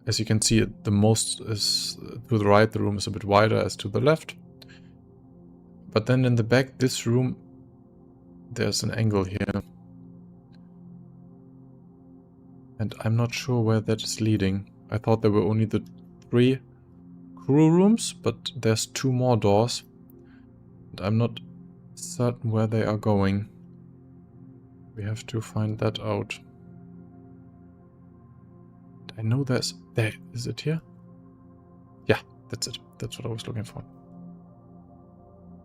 As you can see, the most is to the right, the room is a bit wider as to the left. But then in the back, this room, there's an angle here. And I'm not sure where that is leading. I thought there were only the 3 crew rooms, but there's 2 more doors. And I'm not certain where they are going. We have to find that out. I know there, is it here? Yeah, that's it. That's what I was looking for.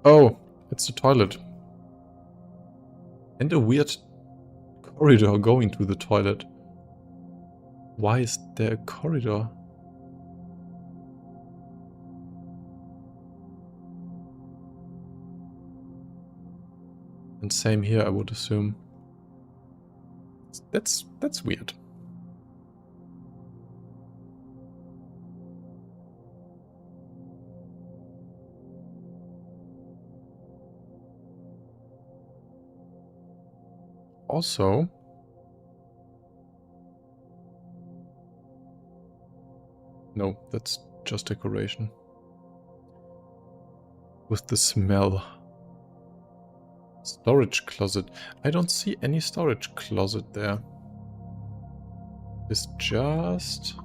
Oh, it's the toilet. And a weird corridor going to the toilet. Why is there a corridor? And same here, I would assume. That's weird. Also, no, that's just decoration. With the smell. Storage closet. I don't see any storage closet there. It's just...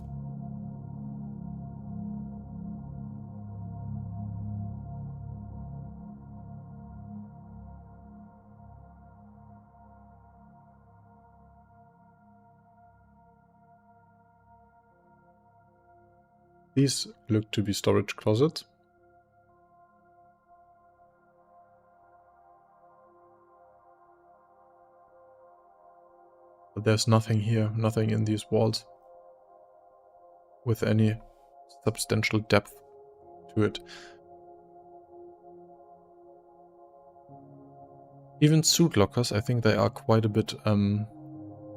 These look to be storage closets. But there's nothing here, nothing in these walls with any substantial depth to it. Even suit lockers, I think they are quite a bit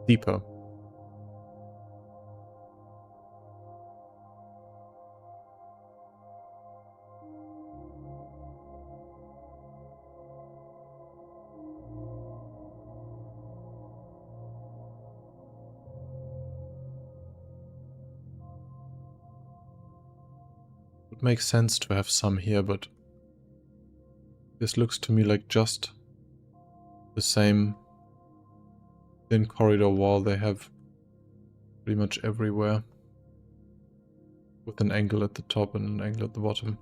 deeper. It makes sense to have some here, but this looks to me like just the same thin corridor wall they have pretty much everywhere, with an angle at the top and an angle at the bottom.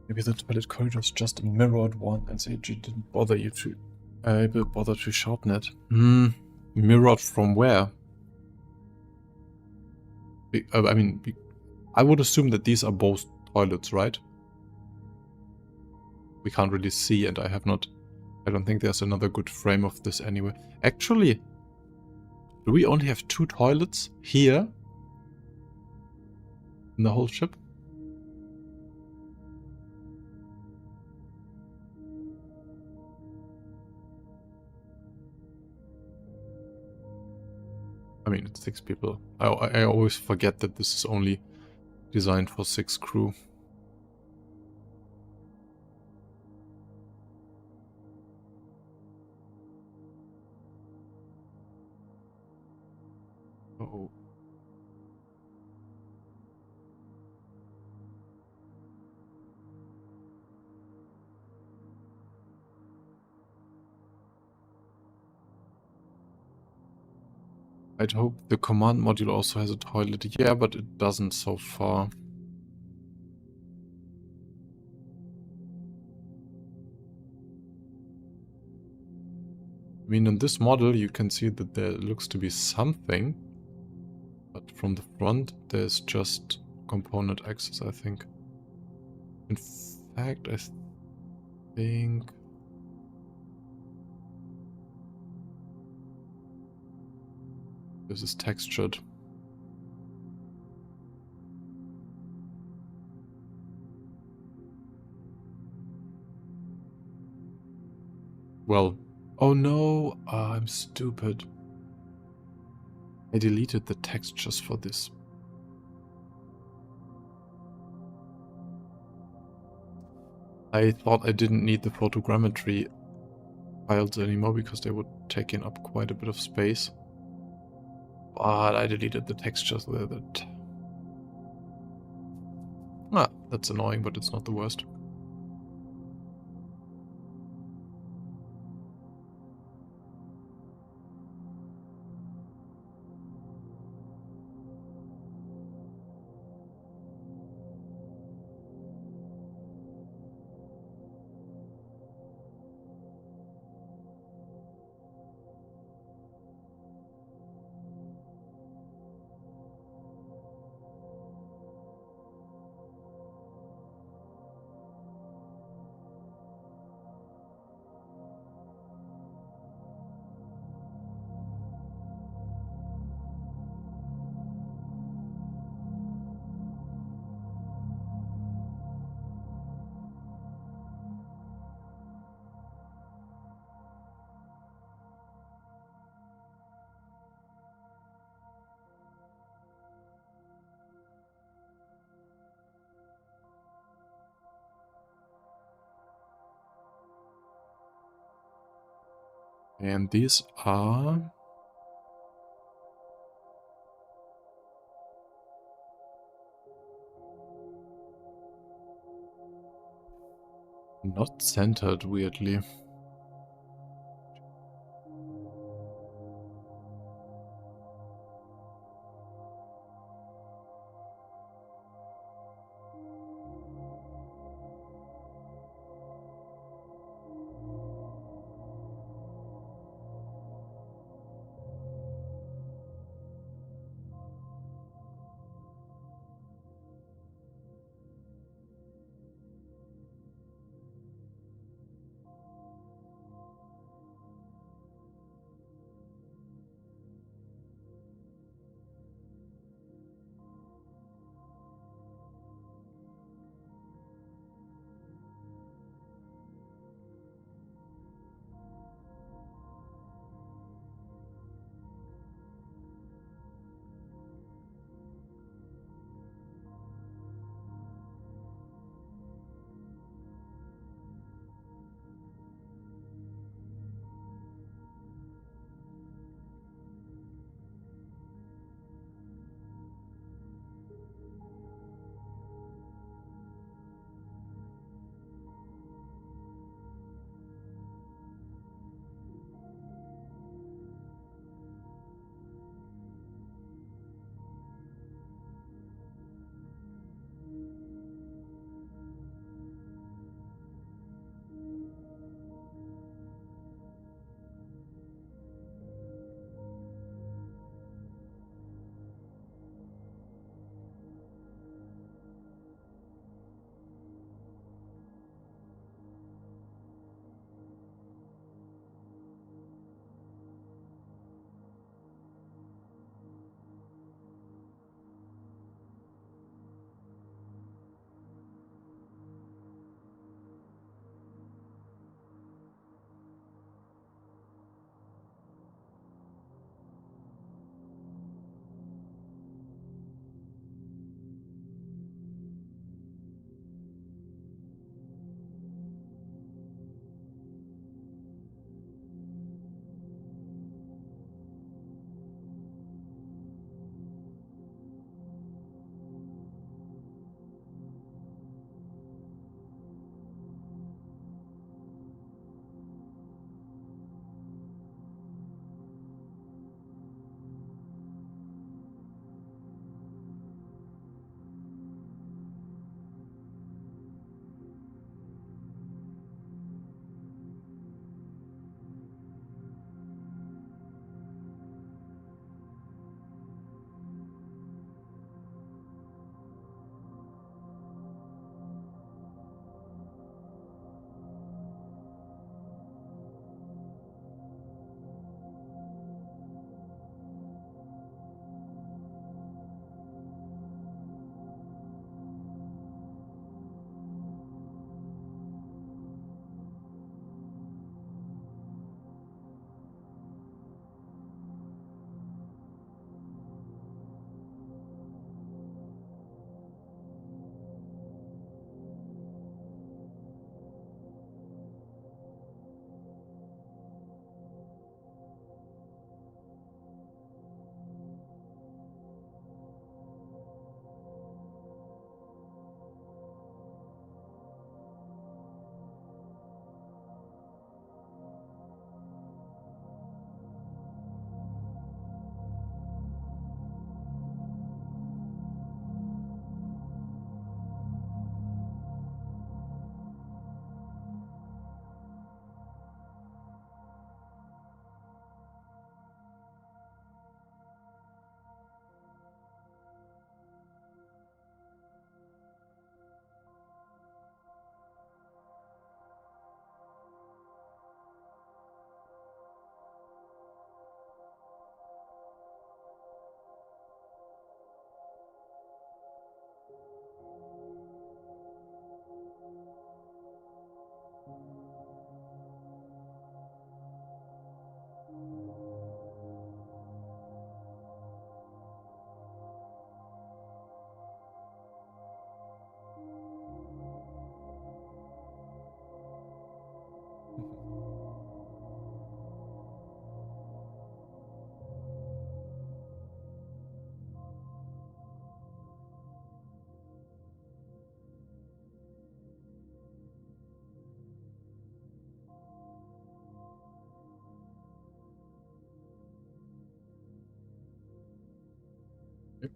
Maybe the toilet corridor is just a mirrored one and CG didn't bother you to bother to shorten it. Mirrored from where? I mean, I would assume that these are both toilets, right? We can't really see, and I don't think there's another good frame of this anyway. Actually, do we only have 2 toilets here in the whole ship? I mean, it's 6 people. I always forget that this is only designed for 6 crew. Uh-oh. I'd hope the command module also has a toilet. Yeah, but it doesn't so far. I mean, in this model, you can see that there looks to be something. But from the front, there's just component access, I think. In fact, I think... this is textured. Well, oh no, I'm stupid. I deleted the textures for this. I thought I didn't need the photogrammetry files anymore because they would take in up quite a bit of space. But I deleted the textures with it. That's annoying, but it's not the worst. And these are... not centered, weirdly.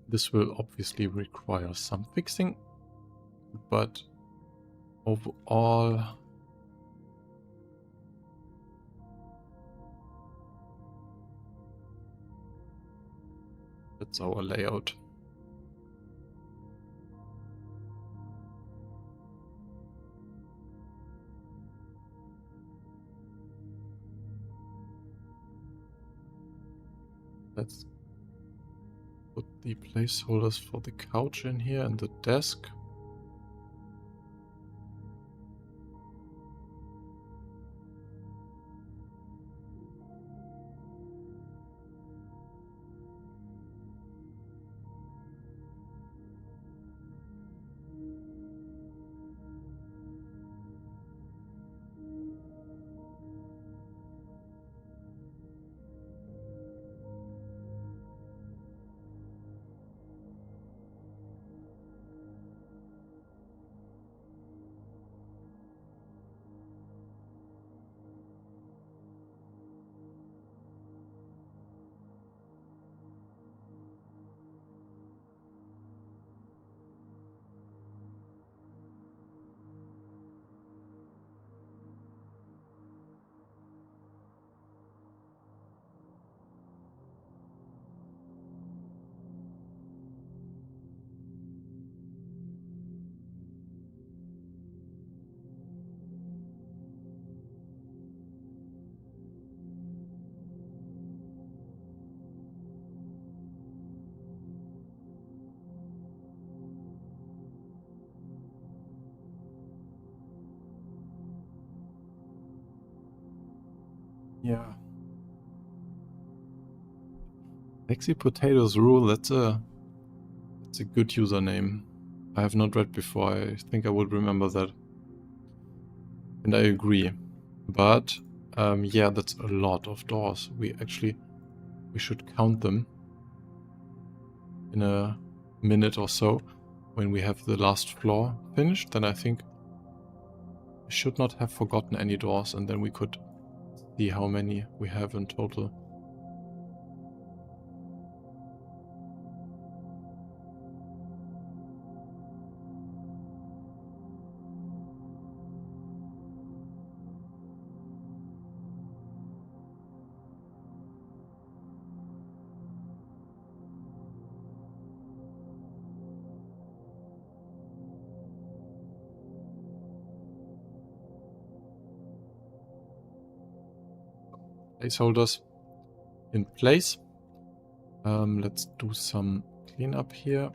This will obviously require some fixing, but overall, that's our layout. Let's put the placeholders for the couch in here and the desk. Yeah. Lexi Potatoes Rule, that's a good username. I have not read before. I think I would remember that. And I agree. But yeah, that's a lot of doors. We should count them in a minute or so when we have the last floor finished. Then I think we should not have forgotten any doors, and then we could see how many we have in total. Placeholders in place. Let's do some cleanup here.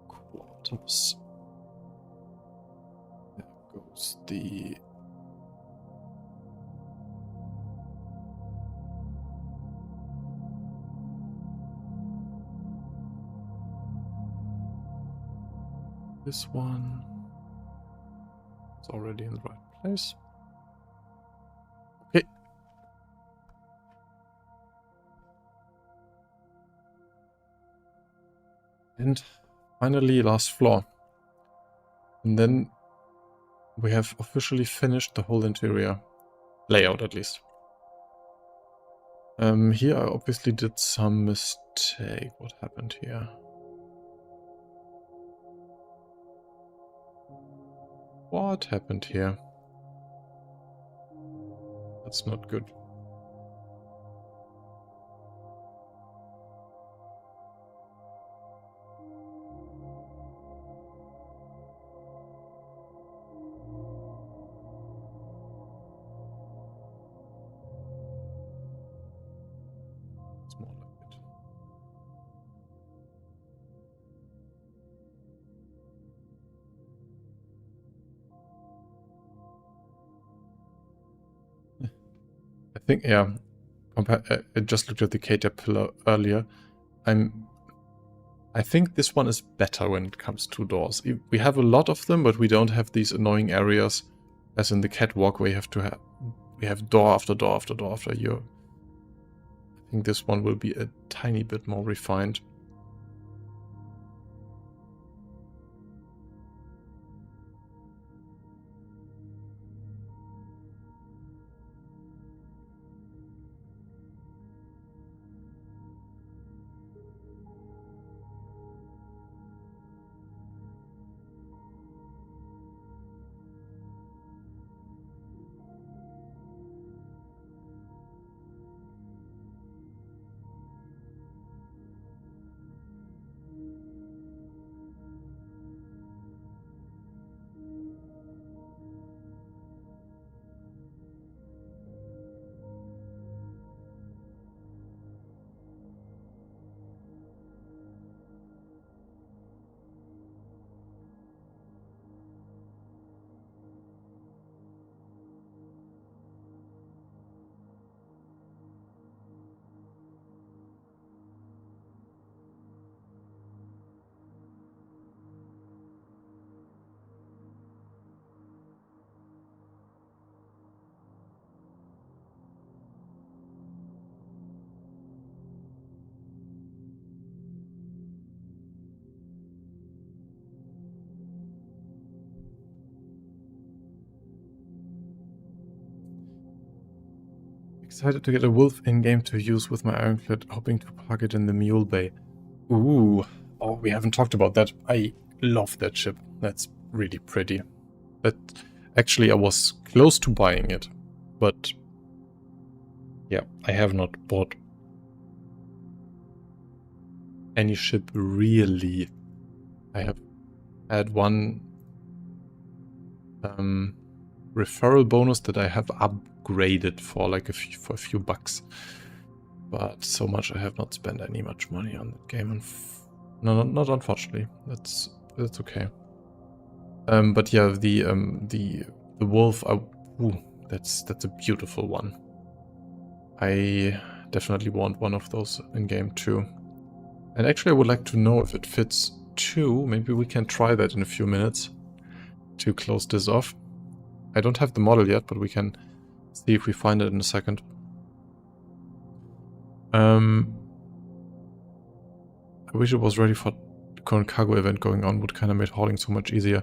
Quarters. There goes the this one. It's already in the right place. Okay. And finally, last floor. And then we have officially finished the whole interior. Layout, at least. Here I obviously did some mistake. What happened here? What happened here? That's not good. It's more like it. I think, yeah. I just looked at the caterpillar earlier. I think this one is better when it comes to doors. We have a lot of them, but we don't have these annoying areas as in the catwalk where you have to have door after door after door after year. I think this one will be a tiny bit more refined. decided to get a wolf in-game to use with my Ironclad, hoping to park it in the Mule Bay. Ooh. Oh, we haven't talked about that. I love that ship. That's really pretty. But actually, I was close to buying it. But yeah, I have not bought any ship really. I have had one referral bonus that I have upgraded for like a few bucks. But so much I have not spent any much money on that game. No, not unfortunately. That's okay. But yeah, the wolf. Ooh, that's a beautiful one. I definitely want one of those in game too. And actually, I would like to know if it fits too. Maybe we can try that in a few minutes to close this off. I don't have the model yet, but we can see if we find it in a second. I wish it was ready for the current cargo event going on. Would kind of make hauling so much easier.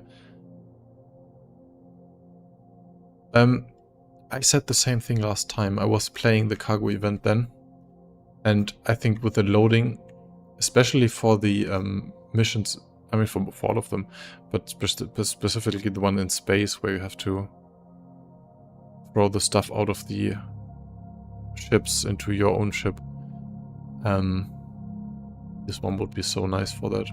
I said the same thing last time. I was playing the cargo event then. And I think with the loading, especially for the missions, I mean for all of them, but specifically the one in space where you have to throw the stuff out of the ships into your own ship. This one would be so nice for that.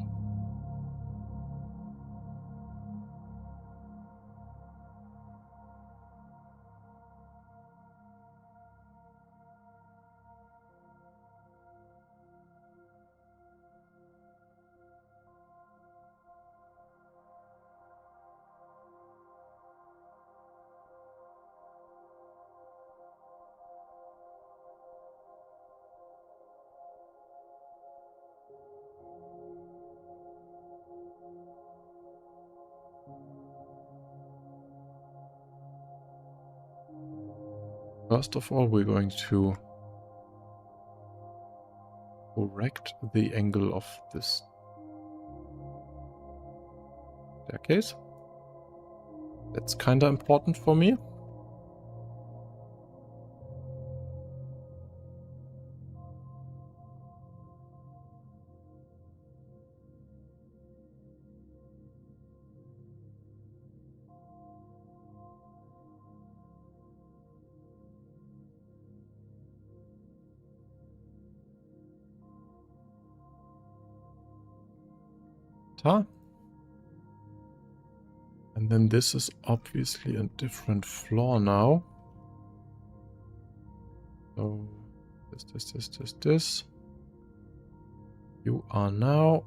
First of all, we're going to correct the angle of this staircase. That's kinda important for me. And then this is obviously a different floor now. So this. You are now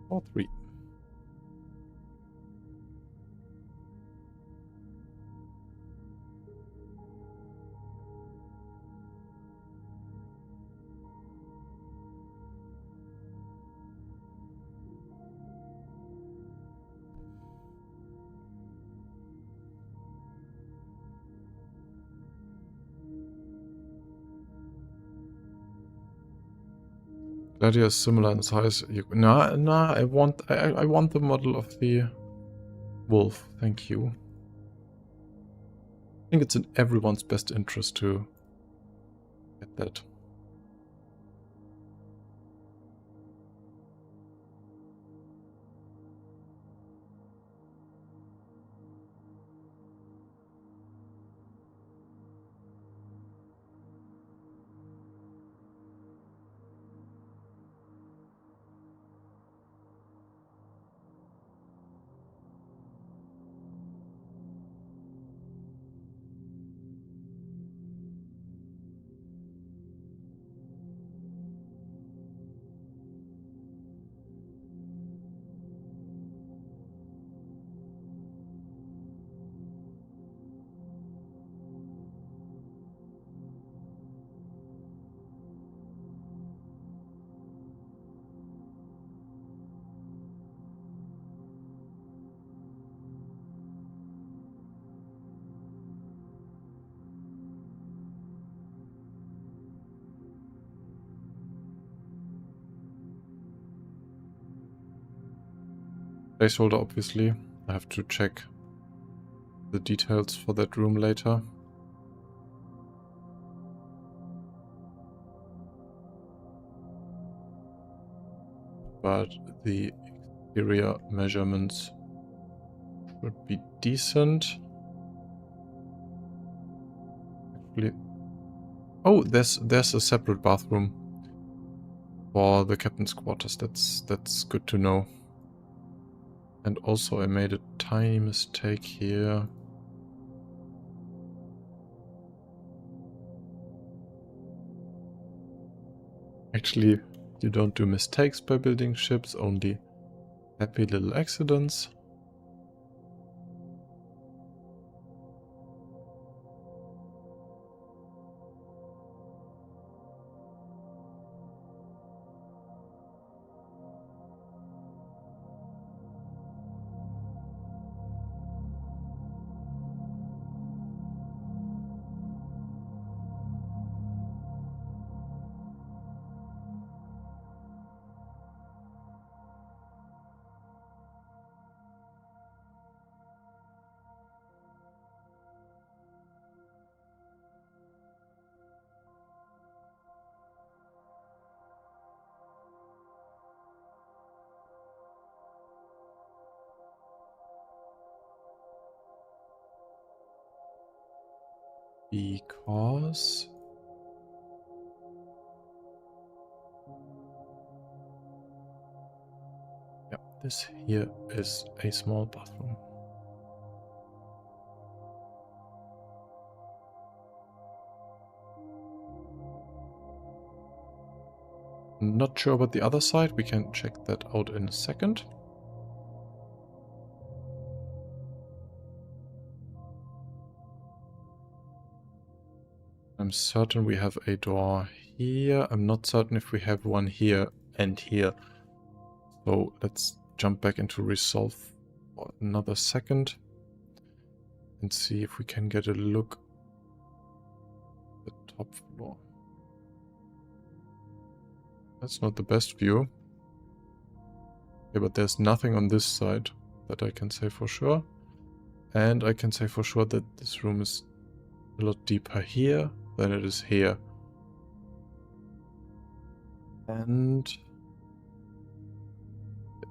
floor 3. Gladiator is similar in size. Nah, I want the model of the wolf. Thank you. I think it's in everyone's best interest to get that. Placeholder, obviously. I have to check the details for that room later. But the exterior measurements should be decent. Actually, oh, there's a separate bathroom for the captain's quarters. That's good to know. And also I made a tiny mistake here. Actually, you don't do mistakes by building ships, only happy little accidents. Because yeah, this here is a small bathroom. Not sure about the other side. We can check that out in a second. I'm certain we have a door here. I'm not certain if we have one here and here. So let's jump back into Resolve for another second and see if we can get a look at the top floor. That's not the best view. Okay, but there's nothing on this side that I can say for sure. And I can say for sure that this room is a lot deeper here than it is here. And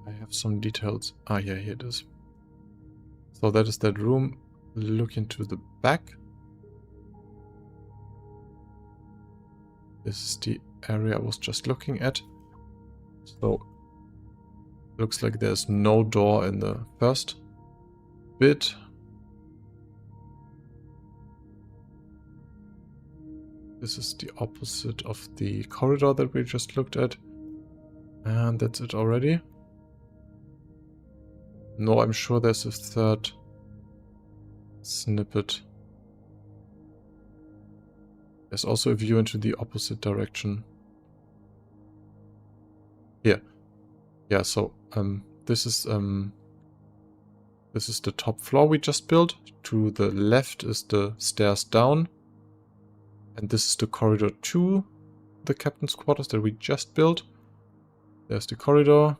I have some details. Ah, yeah, here it is. So that is that room. Look into the back. This is the area I was just looking at. So looks like there's no door in the first bit. This is the opposite of the corridor that we just looked at. And that's it already. No, I'm sure there's a third snippet. There's also a view into the opposite direction. Here. Yeah, so this is the top floor we just built. To the left is the stairs down. And this is the corridor to the captain's quarters that we just built. There's the corridor.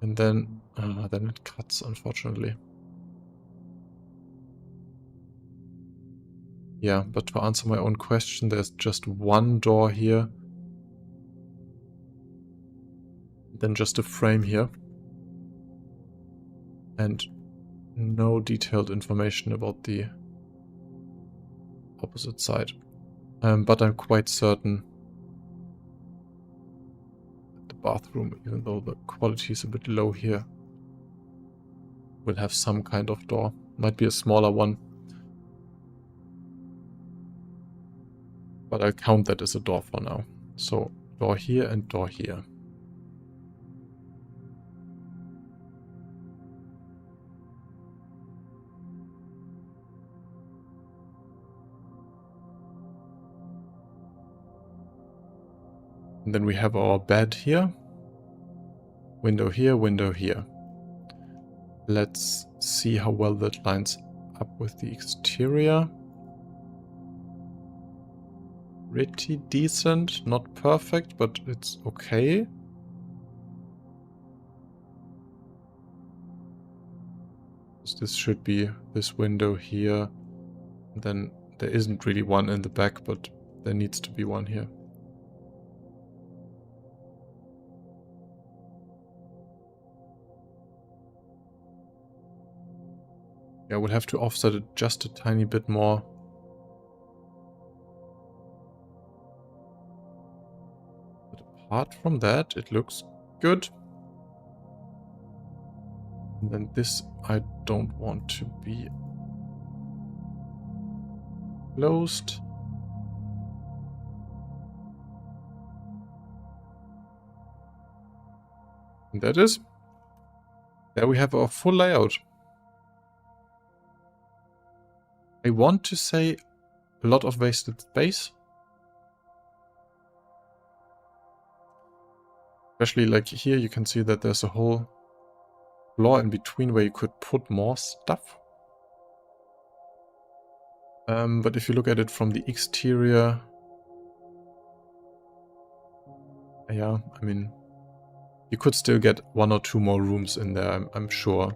And then it cuts, unfortunately. Yeah, but to answer my own question, there's just one door here. Then just a frame here. And no detailed information about the opposite side. But I'm quite certain that the bathroom, even though the quality is a bit low here, will have some kind of door. Might be a smaller one. But I'll count that as a door for now. So door here and door here. And then we have our bed here. Window here, window here. Let's see how well that lines up with the exterior. Pretty decent, not perfect, but it's okay. This should be this window here. And then there isn't really one in the back, but there needs to be one here. Yeah, we'll have to offset it just a tiny bit more. But apart from that, it looks good. And then this I don't want to be closed. And that is. There we have our full layout. I want to say a lot of wasted space. Especially like here you can see that there's a whole floor in between where you could put more stuff. But if you look at it from the exterior, yeah, I mean, you could still get 1 or 2 more rooms in there, I'm sure.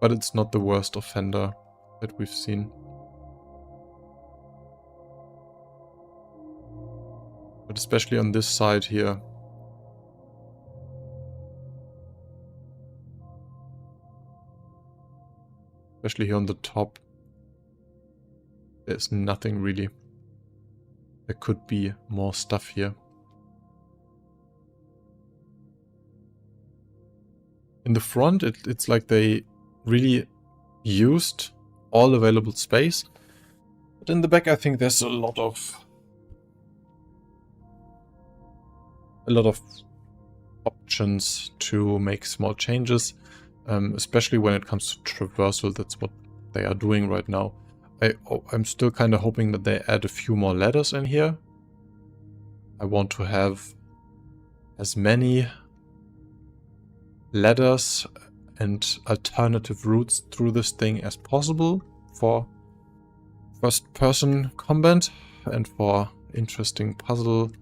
But it's not the worst offender that we've seen. But especially on this side here. Especially here on the top. There's nothing really. There could be more stuff here. In the front, it's like they really used all available space. But in the back, I think there's a lot of options to make small changes, especially when it comes to traversal. That's what they are doing right now. I'm still kind of hoping that they add a few more ladders in here. I want to have as many ladders and alternative routes through this thing as possible for first-person combat and for interesting puzzle,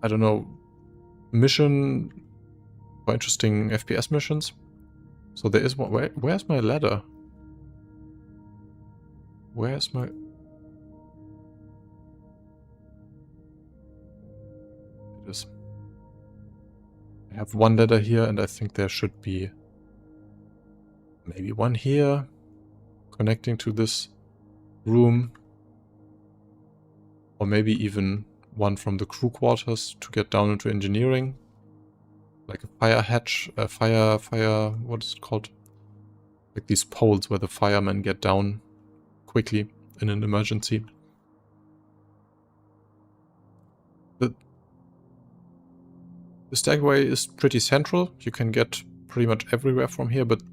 I don't know, mission, for interesting FPS missions. So there is one. Where's my ladder? Where's my... It is. I have one ladder here, and I think there should be maybe one here connecting to this room, or maybe even one from the crew quarters to get down into engineering, like a fire hatch, a fire, what is it called? Like these poles where the firemen get down quickly in an emergency. The stagway is pretty central. You can get pretty much everywhere from here, but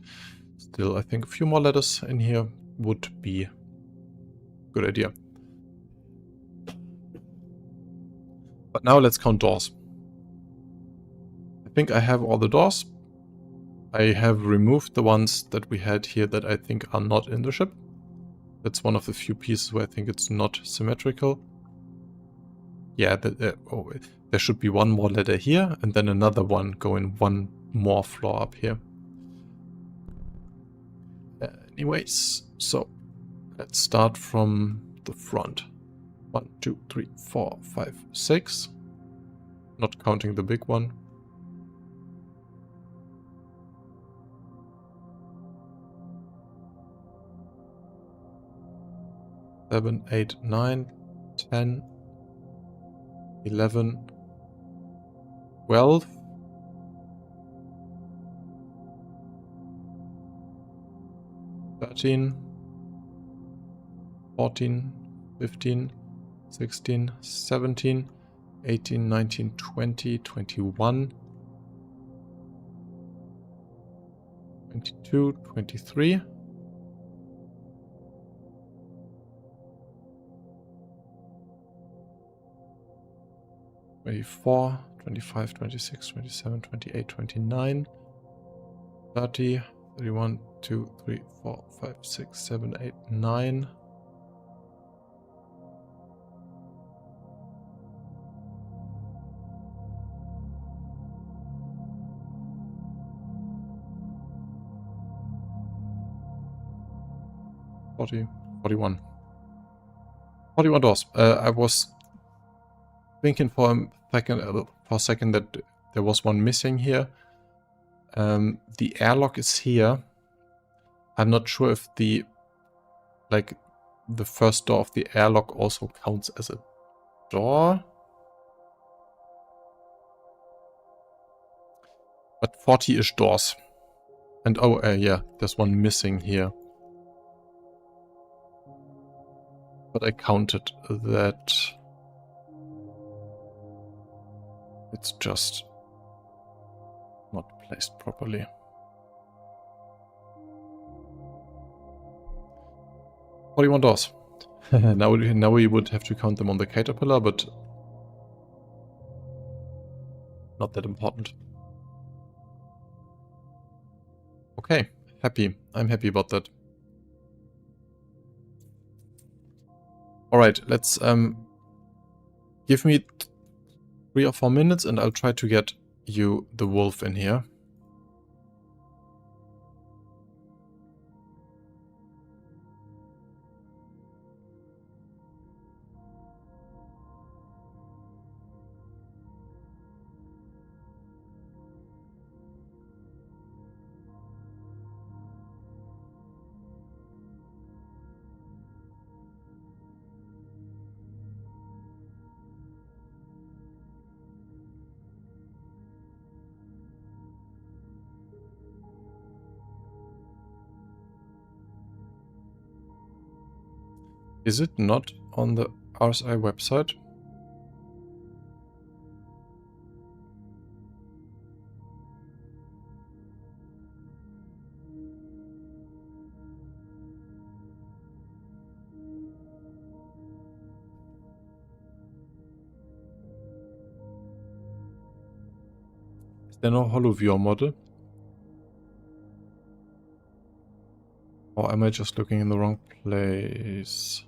still, I think a few more ladders in here would be a good idea. But now let's count doors. I think I have all the doors. I have removed the ones that we had here that I think are not in the ship. That's one of the few pieces where I think it's not symmetrical. Yeah, there should be one more ladder here, and then another one going one more floor up here. Anyways, so let's start from the front. 1, 2, 3, 4, 5, 6. Not counting the big one. Seven, 8, 9, 10, 11, 12, 13, 14, 15, 16, 17, 18, 19, 20, 21, 22, 23. 24, 25, 26, 27, 28, 29, 30, 31, 2, 3, 4, 5, 6, 7, 8, 9. 40, 41. 41 doors. I was thinking for a second that there was one missing here. The airlock is here. I'm not sure if the first door of the airlock also counts as a door. But 40-ish doors. And oh, yeah, there's one missing here. But I counted that. It's just not placed properly. $41 doors. now we would have to count them on the caterpillar, but not that important. Okay, happy. I'm happy about that. Alright, let's give me 3 or 4 minutes and I'll try to get you the wolf in here. Is it not on the RSI website? Is there no holoviewer model? Or am I just looking in the wrong place?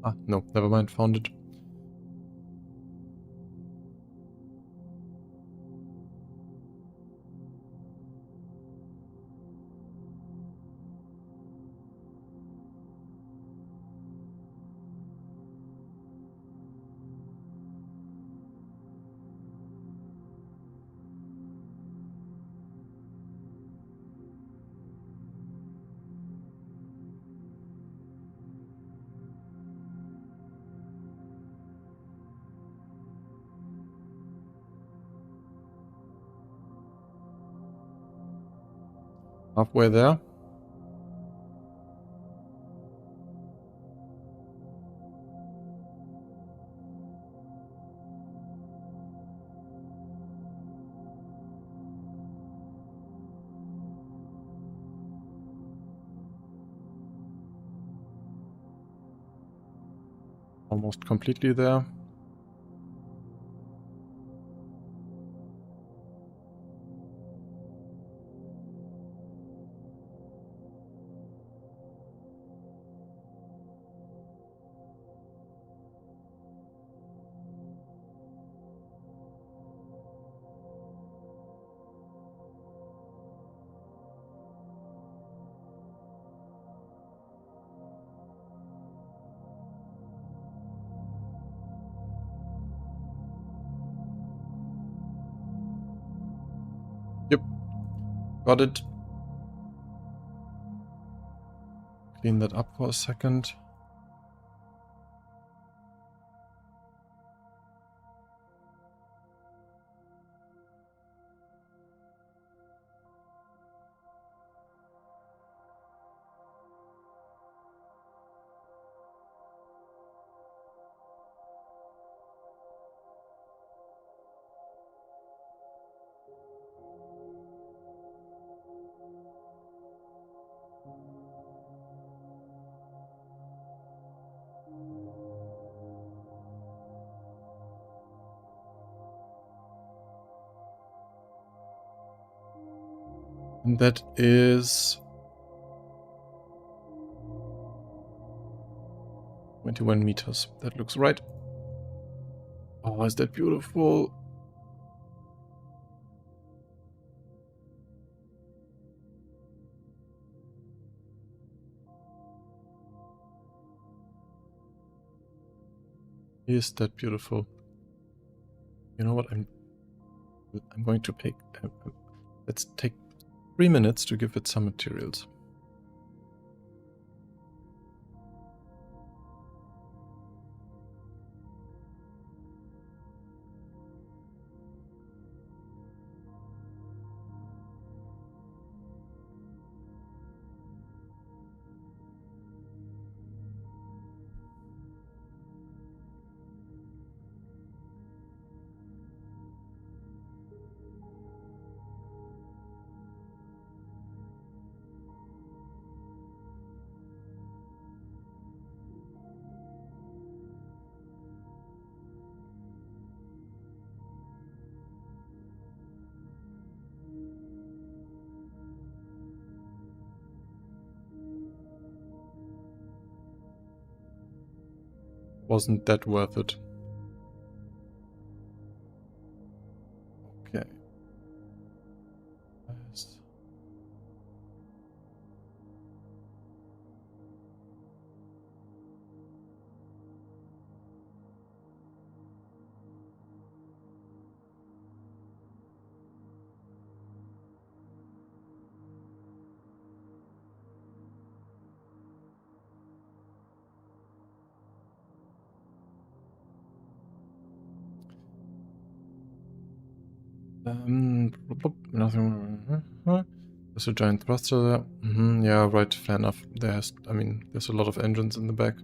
Ah, no, never mind, found it. Halfway there. Almost completely there. Yep, got it. Clean that up for a second. And that is 21 meters. That looks right. Oh, is that beautiful? Is that beautiful? You know what? I'm going to pick. Let's take 3 minutes to give it some materials. Wasn't that worth it? Okay. Nice. Nothing. There's a giant thruster there. Yeah, right, fair enough. There's a lot of engines in the back.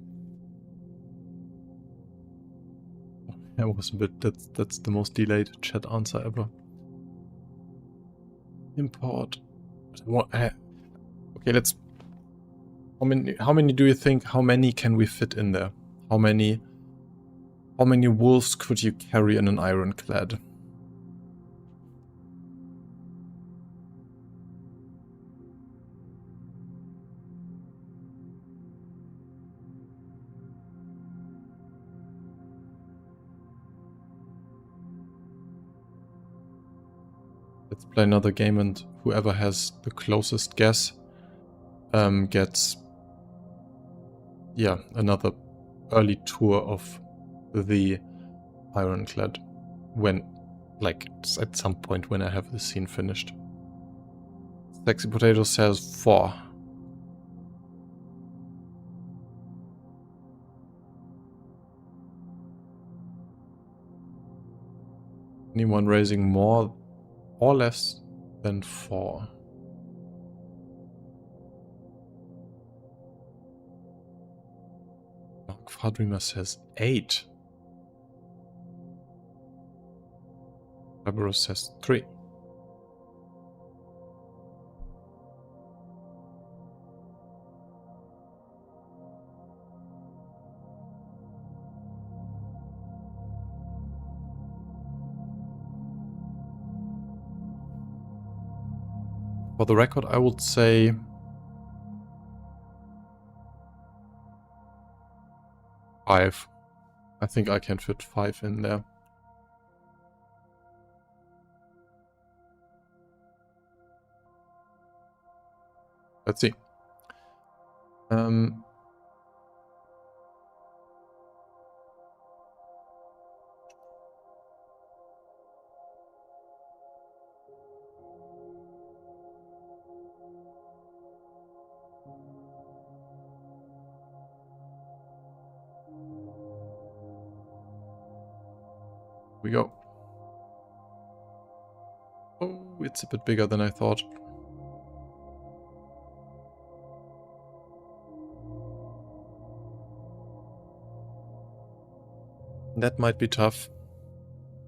That was a bit, that's the most delayed chat answer ever. Import. What? Okay, let's. How many do you think? How many can we fit in there? How many wolves could you carry in an ironclad? Let's play another game, and whoever has the closest guess gets, yeah, another early tour of the Ironclad when, like, at some point when I have the scene finished. Sexy Potato says 4. Anyone raising more or less than 4? Quadreamer says 8. Barbaros says 3. For the record, I would say 5. I think I can fit 5 in there. Let's see. We go. Oh, it's a bit bigger than I thought. That might be tough.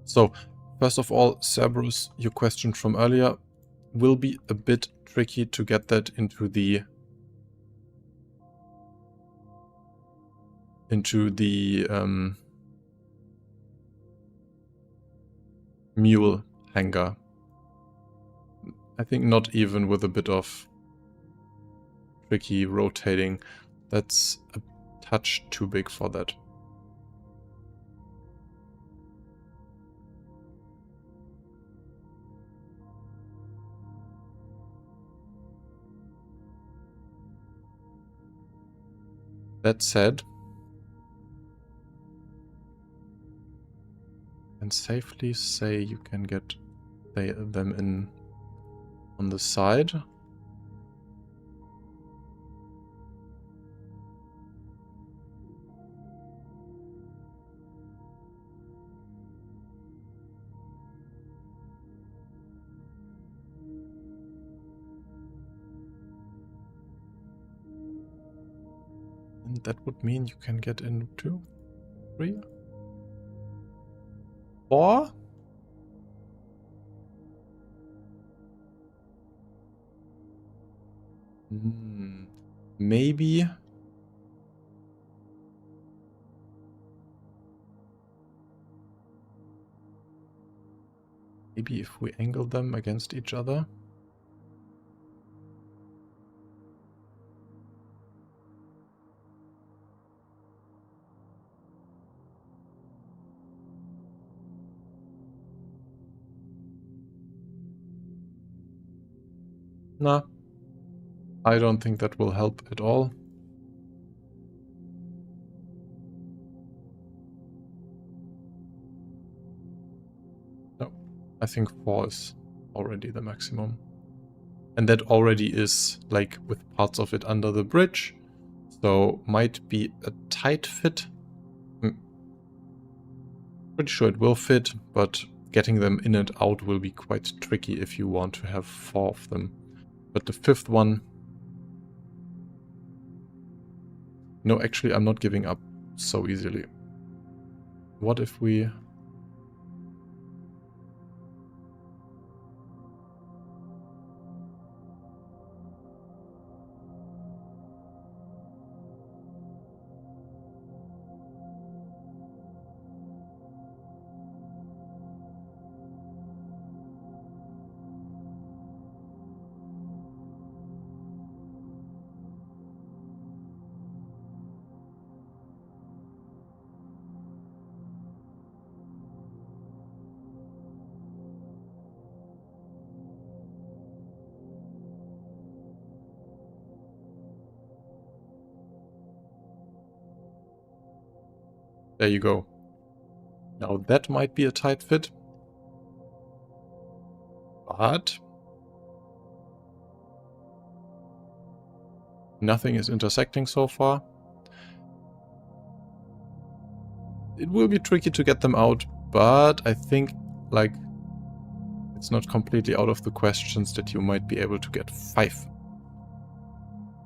So, first of all, Cerberus, your question from earlier will be a bit tricky to get that into the mule hangar. I think not even with a bit of tricky rotating. That's a touch too big for that. That said, I can safely say you can get them in on the side. And that would mean you can get in 2, 3, 4. Maybe. Maybe if we angle them against each other. Nah. I don't think that will help at all. No, I think 4 is already the maximum. And that already is, like, with parts of it under the bridge. So, might be a tight fit. Pretty sure it will fit, but getting them in and out will be quite tricky if you want to have 4 of them. But the 5th one... No, actually, I'm not giving up so easily. What if we... There you go. Now that might be a tight fit. But... nothing is intersecting so far. It will be tricky to get them out, but I think, like, it's not completely out of the questions that you might be able to get 5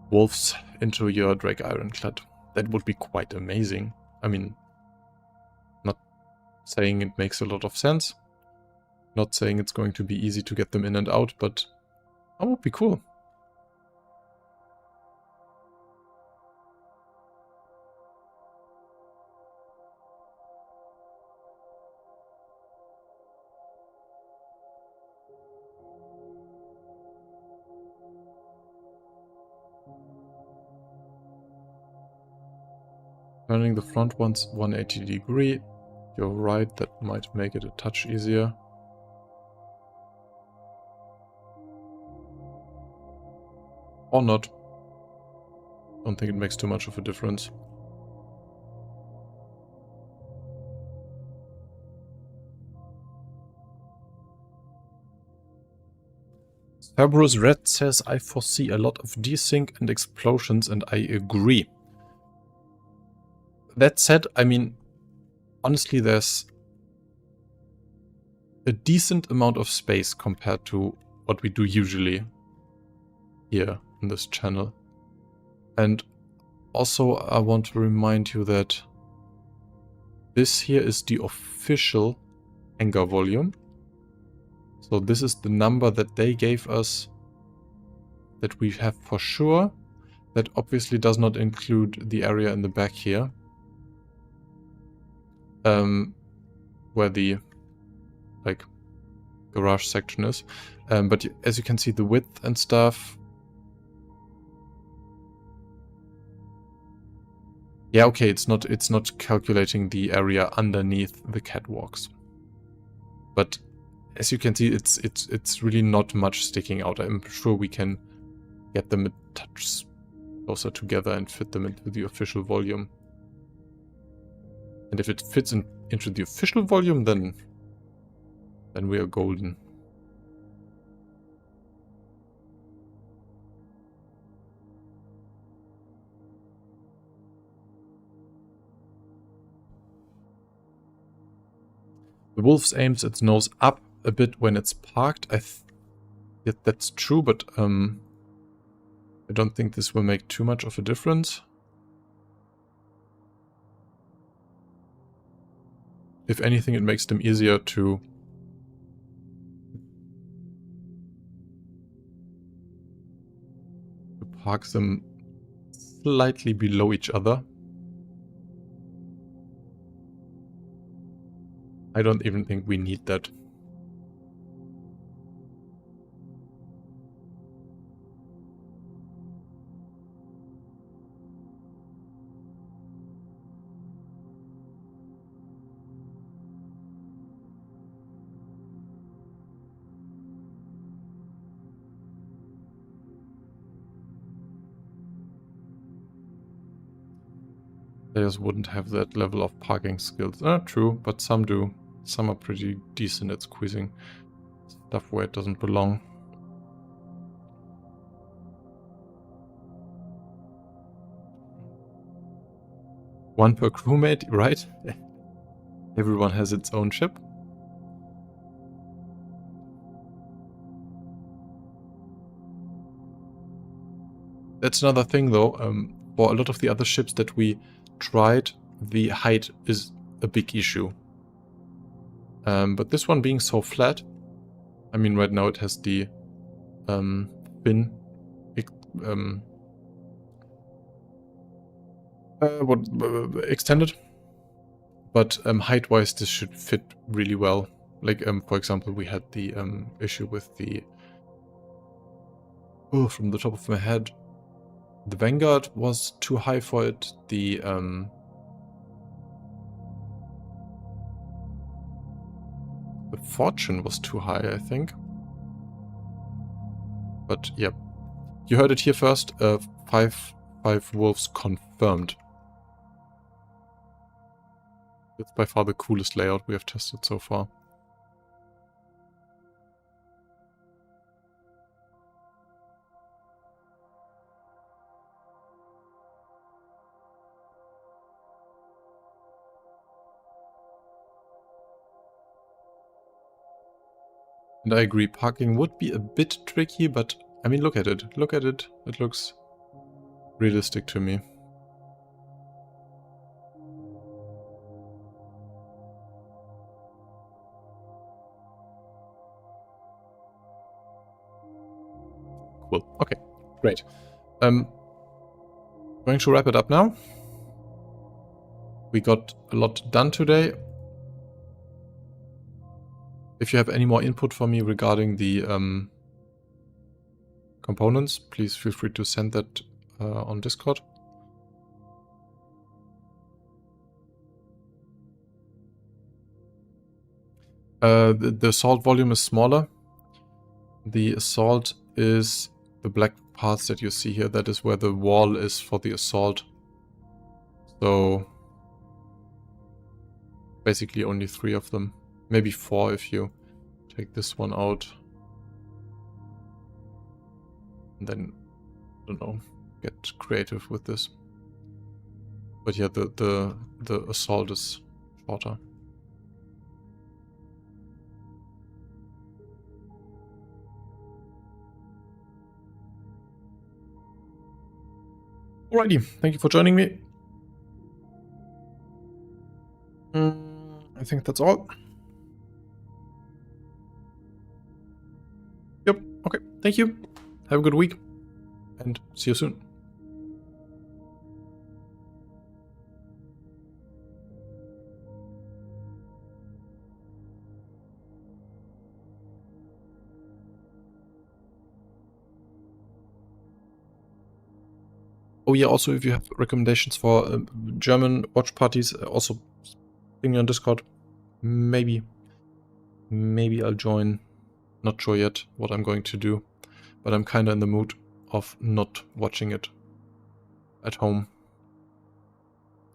wolves into your Drake Ironclad. That would be quite amazing. I mean, not saying it makes a lot of sense. Not saying it's going to be easy to get them in and out, but that would be cool. Turning the front ones 180 degree. You're right, that might make it a touch easier. Or not. Don't think it makes too much of a difference. Cerberus Red says, I foresee a lot of desync and explosions, and I agree. That said, I mean, honestly, there's a decent amount of space compared to what we do usually here in this channel. And also, I want to remind you that this here is the official hangar volume. So this is the number that they gave us that we have for sure. That obviously does not include the area in the back here. Where the, like, garage section is. But as you can see, the width and stuff. Yeah, okay, it's not calculating the area underneath the catwalks. But as you can see, it's really not much sticking out. I'm sure we can get them a touch closer together and fit them into the official volume. And if it fits into the official volume, then we are golden. The wolf aims its nose up a bit when it's parked. Yeah, that's true, but I don't think this will make too much of a difference. If anything, it makes them easier to park them slightly below each other. I don't even think we need that. Players wouldn't have that level of parking skills. True, but some do. Some are pretty decent at squeezing stuff where it doesn't belong. One per crewmate, right? Everyone has its own ship. That's another thing though. For a lot of the other ships that we tried, the height is a big issue. But this one being so flat, I mean, right now it has the fin extended, but height-wise this should fit really well. Like for example, we had the issue with the from the top of my head, the Vanguard was too high for it. The Fortune was too high, I think. But yeah, you heard it here first. 5 wolves confirmed. It's by far the coolest layout we have tested so far. And I agree, parking would be a bit tricky, but I mean, look at it. Look at it. It looks realistic to me. Cool. Okay, great. Going to wrap it up now. We got a lot done today. If you have any more input for me regarding the components, please feel free to send that on Discord. The assault volume is smaller. The assault is the black parts that you see here. That is where the wall is for the assault. So basically only 3 of them. Maybe 4 if you take this one out. And then, I don't know, get creative with this. But yeah, the assault is shorter. Alrighty, thank you for joining me. I think that's all. Yep, okay, thank you. Have a good week, and see you soon. Oh yeah, also if you have recommendations for German watch parties, also ping me on Discord. Maybe I'll join. Not sure yet what I'm going to do, but I'm kind of in the mood of not watching it at home.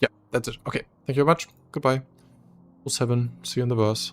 Yeah, that's it. Okay, thank you very much. Goodbye. 07, see you in the verse.